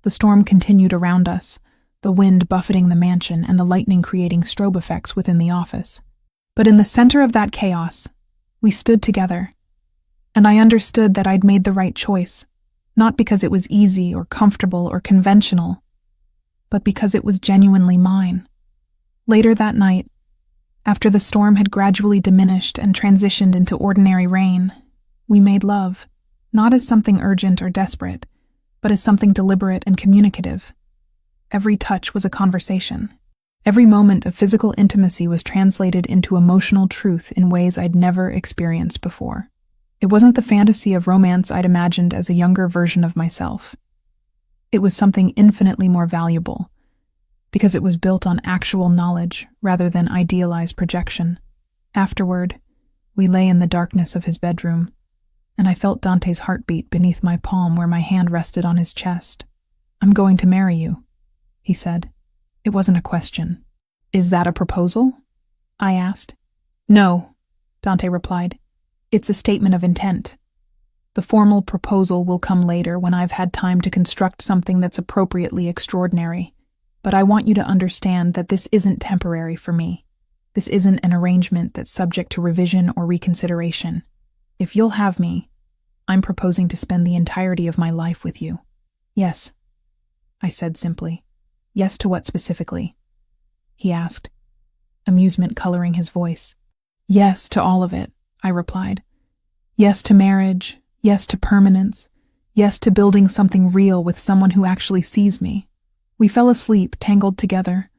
The storm continued around us, the wind buffeting the mansion and the lightning creating strobe effects within the office. But in the center of that chaos, we stood together, and I understood that I'd made the right choice, not because it was easy or comfortable or conventional, but because it was genuinely mine. Later that night, after the storm had gradually diminished and transitioned into ordinary rain, we made love, not as something urgent or desperate, but as something deliberate and communicative. Every touch was a conversation. Every moment of physical intimacy was translated into emotional truth in ways I'd never experienced before. It wasn't the fantasy of romance I'd imagined as a younger version of myself. It was something infinitely more valuable, because it was built on actual knowledge rather than idealized projection. Afterward, we lay in the darkness of his bedroom, and I felt Dante's heartbeat beneath my palm where my hand rested on his chest. "I'm going to marry you," he said. It wasn't a question. "Is that a proposal?" I asked. "No," Dante replied. "It's a statement of intent. The formal proposal will come later when I've had time to construct something that's appropriately extraordinary. But I want you to understand that this isn't temporary for me. This isn't an arrangement that's subject to revision or reconsideration. If you'll have me, I'm proposing to spend the entirety of my life with you." "Yes," I said simply. "Yes to what specifically?" he asked, amusement coloring his voice. "Yes to all of it," I replied. "Yes to marriage, yes to permanence, yes to building something real with someone who actually sees me." We fell asleep, tangled together,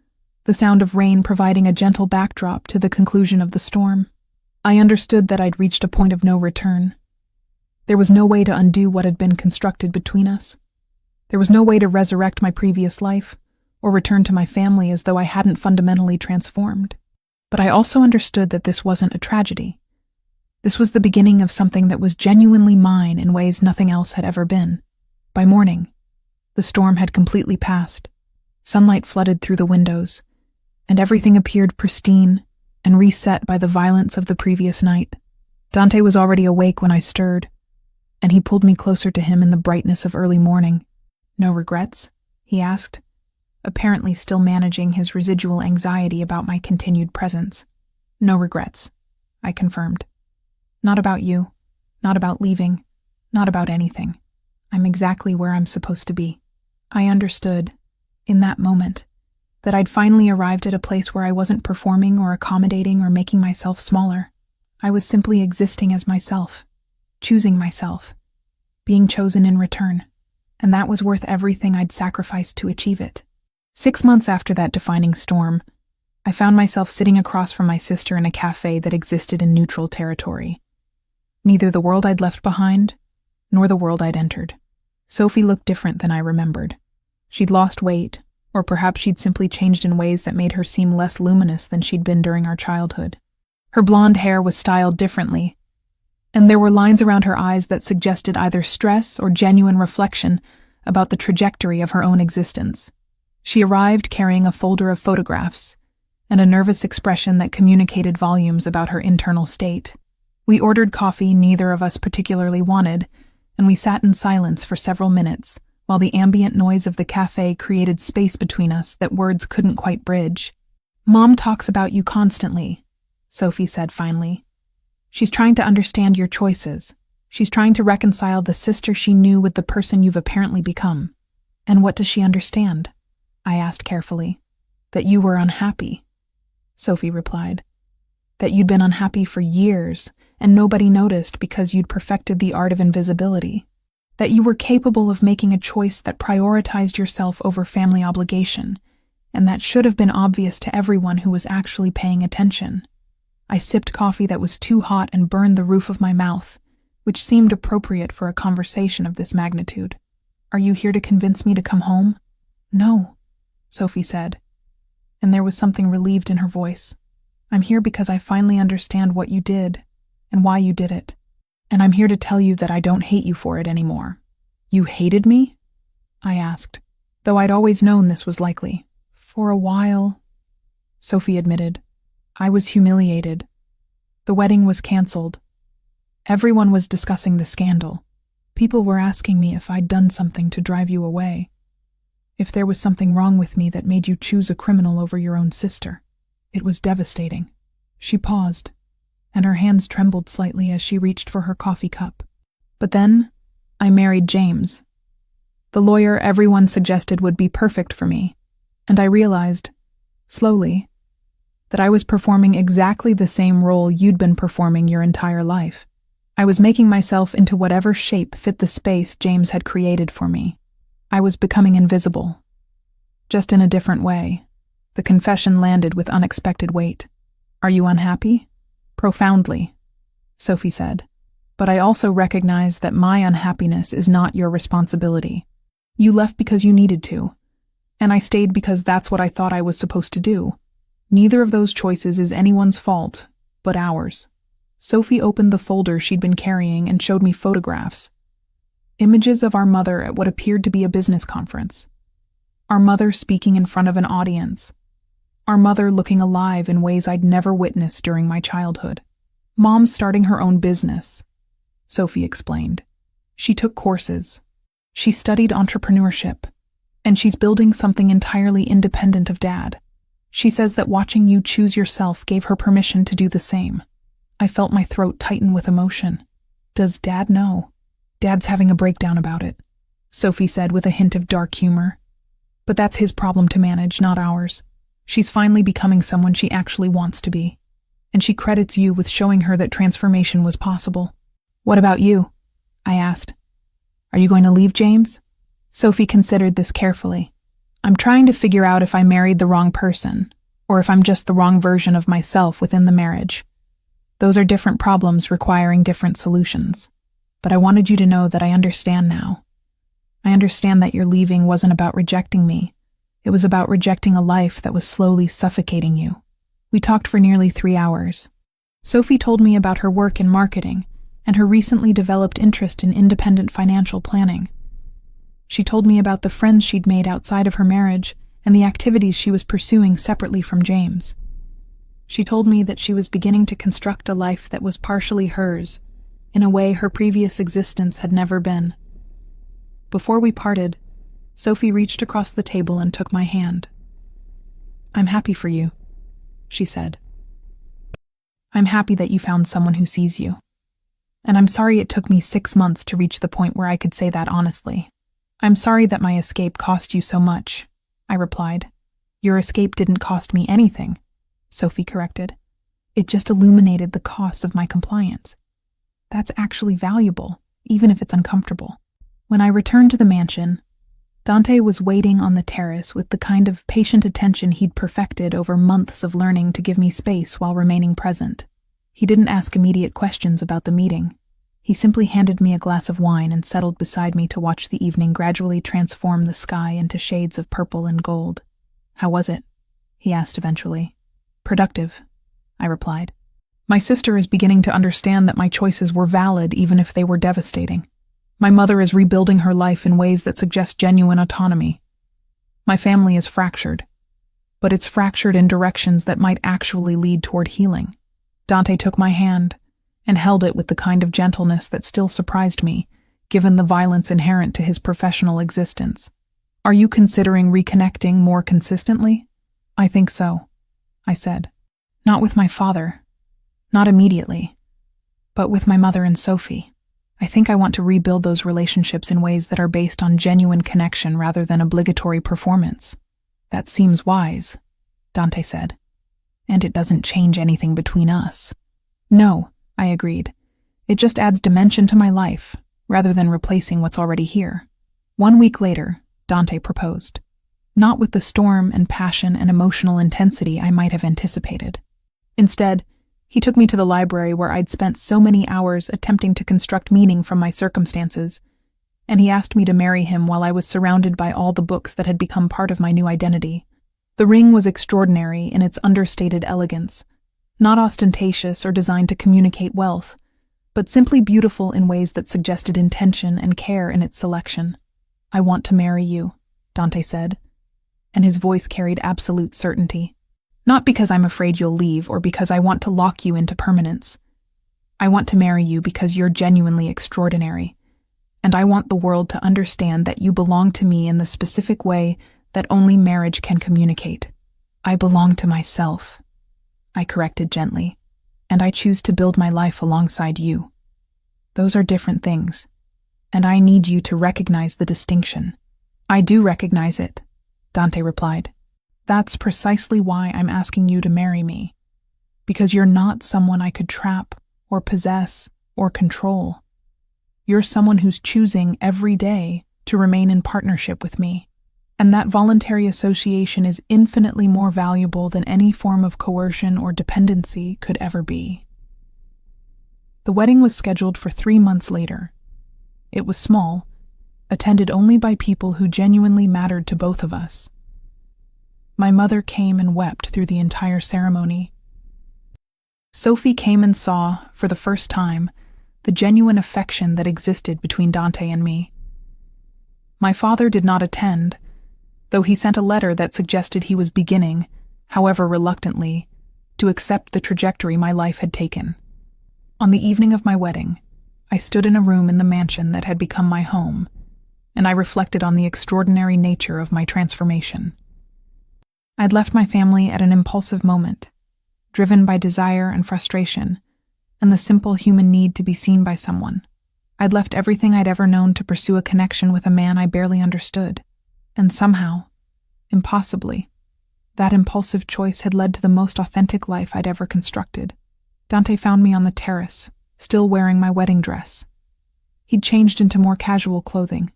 the sound of rain providing a gentle backdrop to the conclusion of the storm. I understood that I'd reached a point of no return. There was no way to undo what had been constructed between us. There was no way to resurrect my previous life, or return to my family as though I hadn't fundamentally transformed. But I also understood that this wasn't a tragedy. This was the beginning of something that was genuinely mine in ways nothing else had ever been. By morning, the storm had completely passed. Sunlight flooded through the windows, and everything appeared pristine, and reset by the violence of the previous night. Dante was already awake when I stirred, and he pulled me closer to him in the brightness of early morning. "No regrets?" he asked, apparently still managing his residual anxiety about my continued presence. "No regrets," I confirmed. "Not about you, not about leaving, not about anything. I'm exactly where I'm supposed to be." I understood, in that moment, that I'd finally arrived at a place where I wasn't performing or accommodating or making myself smaller. I was simply existing as myself, choosing myself, being chosen in return, and that was worth everything I'd sacrificed to achieve it. 6 months after that defining storm, I found myself sitting across from my sister in a cafe that existed in neutral territory. Neither the world I'd left behind, nor the world I'd entered. Sophie looked different than I remembered. She'd lost weight, or perhaps she'd simply changed in ways that made her seem less luminous than she'd been during our childhood. Her blonde hair was styled differently, and there were lines around her eyes that suggested either stress or genuine reflection about the trajectory of her own existence. She arrived carrying a folder of photographs and a nervous expression that communicated volumes about her internal state. We ordered coffee neither of us particularly wanted, and we sat in silence for several minutes, while the ambient noise of the cafe created space between us that words couldn't quite bridge. "Mom talks about you constantly," Sophie said finally. "She's trying to understand your choices. She's trying to reconcile the sister she knew with the person you've apparently become." "And what does she understand?" I asked carefully. "That you were unhappy," Sophie replied. "That you'd been unhappy for years, and nobody noticed because you'd perfected the art of invisibility. That you were capable of making a choice that prioritized yourself over family obligation, and that should have been obvious to everyone who was actually paying attention." I sipped coffee that was too hot and burned the roof of my mouth, which seemed appropriate for a conversation of this magnitude. "Are you here to convince me to come home?" "No," Sophie said, and there was something relieved in her voice. "I'm here because I finally understand what you did and why you did it. And I'm here to tell you that I don't hate you for it anymore." "You hated me?" I asked, though I'd always known this was likely. "For a while," Sophie admitted. "I was humiliated. The wedding was canceled. Everyone was discussing the scandal. People were asking me if I'd done something to drive you away. If there was something wrong with me that made you choose a criminal over your own sister. It was devastating." She paused, and her hands trembled slightly as she reached for her coffee cup. "But then, I married James. The lawyer everyone suggested would be perfect for me, and I realized, slowly, that I was performing exactly the same role you'd been performing your entire life. I was making myself into whatever shape fit the space James had created for me. I was becoming invisible. Just in a different way." The confession landed with unexpected weight. "Are you unhappy?" "Profoundly," Sophie said. "But I also recognize that my unhappiness is not your responsibility. You left because you needed to, and I stayed because that's what I thought I was supposed to do. Neither of those choices is anyone's fault, but ours." Sophie opened the folder she'd been carrying and showed me photographs. Images of our mother at what appeared to be a business conference. Our mother speaking in front of an audience. Our mother looking alive in ways I'd never witnessed during my childhood. "Mom starting her own business," Sophie explained. "She took courses. She studied entrepreneurship. And she's building something entirely independent of Dad. She says that watching you choose yourself gave her permission to do the same." I felt my throat tighten with emotion. "Does Dad know?" "Dad's having a breakdown about it," Sophie said with a hint of dark humor. "But that's his problem to manage, not ours. She's finally becoming someone she actually wants to be. And she credits you with showing her that transformation was possible." "What about you?" I asked. "Are you going to leave James?" Sophie considered this carefully. "I'm trying to figure out if I married the wrong person, or if I'm just the wrong version of myself within the marriage. Those are different problems requiring different solutions. But I wanted you to know that I understand now. I understand that your leaving wasn't about rejecting me. It was about rejecting a life that was slowly suffocating you." We talked for nearly 3 hours. Sophie told me about her work in marketing and her recently developed interest in independent financial planning. She told me about the friends she'd made outside of her marriage and the activities she was pursuing separately from James. She told me that she was beginning to construct a life that was partially hers, in a way her previous existence had never been. Before we parted, Sophie reached across the table and took my hand. "I'm happy for you," she said. "I'm happy that you found someone who sees you. And I'm sorry it took me 6 months to reach the point where I could say that honestly. I'm sorry that my escape cost you so much," I replied. "Your escape didn't cost me anything," Sophie corrected. "It just illuminated the costs of my compliance. That's actually valuable, even if it's uncomfortable." When I returned to the mansion, Dante was waiting on the terrace with the kind of patient attention he'd perfected over months of learning to give me space while remaining present. He didn't ask immediate questions about the meeting. He simply handed me a glass of wine and settled beside me to watch the evening gradually transform the sky into shades of purple and gold. "How was it?" he asked eventually. "Productive," I replied. "My sister is beginning to understand that my choices were valid even if they were devastating. My mother is rebuilding her life in ways that suggest genuine autonomy. My family is fractured, but it's fractured in directions that might actually lead toward healing." Dante took my hand and held it with the kind of gentleness that still surprised me, given the violence inherent to his professional existence. "Are you considering reconnecting more consistently?" "I think so," I said. "Not with my father, not immediately, but with my mother and Sophie. I think I want to rebuild those relationships in ways that are based on genuine connection rather than obligatory performance." "That seems wise," Dante said. "And it doesn't change anything between us." "No," I agreed. "It just adds dimension to my life, rather than replacing what's already here." 1 week later, Dante proposed. Not with the storm and passion and emotional intensity I might have anticipated. Instead, he took me to the library where I'd spent so many hours attempting to construct meaning from my circumstances, and he asked me to marry him while I was surrounded by all the books that had become part of my new identity. The ring was extraordinary in its understated elegance, not ostentatious or designed to communicate wealth, but simply beautiful in ways that suggested intention and care in its selection. "I want to marry you," Dante said, and his voice carried absolute certainty. "Not because I'm afraid you'll leave or because I want to lock you into permanence. I want to marry you because you're genuinely extraordinary, and I want the world to understand that you belong to me in the specific way that only marriage can communicate. I belong to myself," I corrected gently, "and I choose to build my life alongside you. Those are different things, and I need you to recognize the distinction." "I do recognize it," Dante replied. "That's precisely why I'm asking you to marry me, because you're not someone I could trap or possess or control. You're someone who's choosing every day to remain in partnership with me, and that voluntary association is infinitely more valuable than any form of coercion or dependency could ever be." The wedding was scheduled for 3 months later. It was small, attended only by people who genuinely mattered to both of us. My mother came and wept through the entire ceremony. Sophie came and saw, for the first time, the genuine affection that existed between Dante and me. My father did not attend, though he sent a letter that suggested he was beginning, however reluctantly, to accept the trajectory my life had taken. On the evening of my wedding, I stood in a room in the mansion that had become my home, and I reflected on the extraordinary nature of my transformation. I'd left my family at an impulsive moment, driven by desire and frustration, and the simple human need to be seen by someone. I'd left everything I'd ever known to pursue a connection with a man I barely understood, and somehow, impossibly, that impulsive choice had led to the most authentic life I'd ever constructed. Dante found me on the terrace, still wearing my wedding dress. He'd changed into more casual clothing,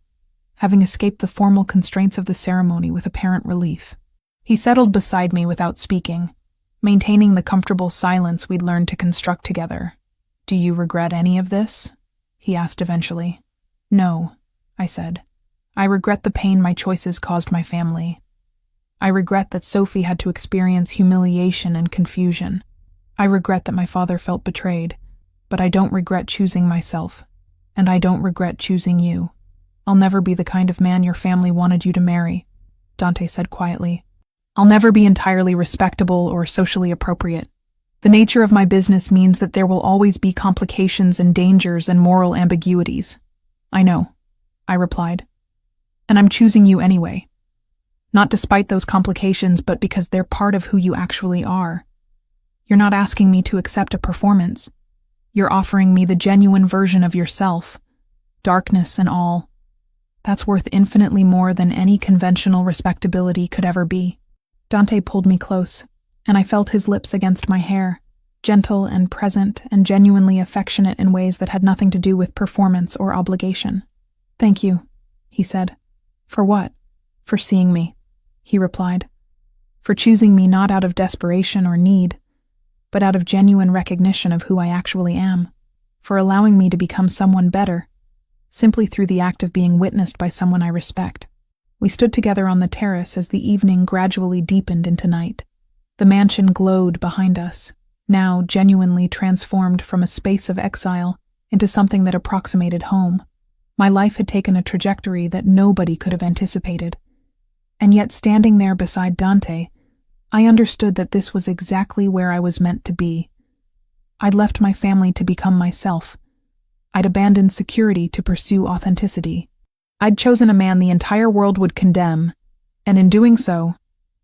having escaped the formal constraints of the ceremony with apparent relief. He settled beside me without speaking, maintaining the comfortable silence we'd learned to construct together. "Do you regret any of this?" he asked eventually. "No," I said. "I regret the pain my choices caused my family. I regret that Sophie had to experience humiliation and confusion. I regret that my father felt betrayed, but I don't regret choosing myself, and I don't regret choosing you. I'll never be the kind of man your family wanted you to marry," Dante said quietly. "I'll never be entirely respectable or socially appropriate, The nature of my business means that there will always be complications and dangers and moral ambiguities. I know, I replied. And I'm choosing you anyway. Not despite those complications, but because they're part of who you actually are. You're not asking me to accept a performance. You're offering me the genuine version of yourself, darkness and all. That's worth infinitely more than any conventional respectability could ever be. Dante pulled me close, and I felt his lips against my hair, gentle and present and genuinely affectionate in ways that had nothing to do with performance or obligation. Thank you, he said. For what? For seeing me, he replied. For choosing me not out of desperation or need, but out of genuine recognition of who I actually am. For allowing me to become someone better, simply through the act of being witnessed by someone I respect. We stood together on the terrace as the evening gradually deepened into night. The mansion glowed behind us, now genuinely transformed from a space of exile into something that approximated home. My life had taken a trajectory that nobody could have anticipated. And yet, standing there beside Dante, I understood that this was exactly where I was meant to be. I'd left my family to become myself. I'd abandoned security to pursue authenticity. I'd chosen a man the entire world would condemn, and in doing so,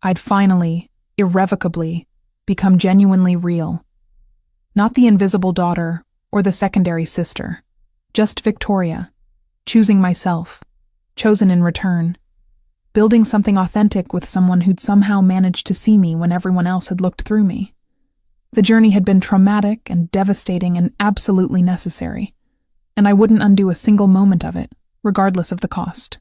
I'd finally, irrevocably, become genuinely real. Not the invisible daughter or the secondary sister, just Victoria, choosing myself, chosen in return, building something authentic with someone who'd somehow managed to see me when everyone else had looked through me. The journey had been traumatic and devastating and absolutely necessary, and I wouldn't undo a single moment of it, regardless of the cost.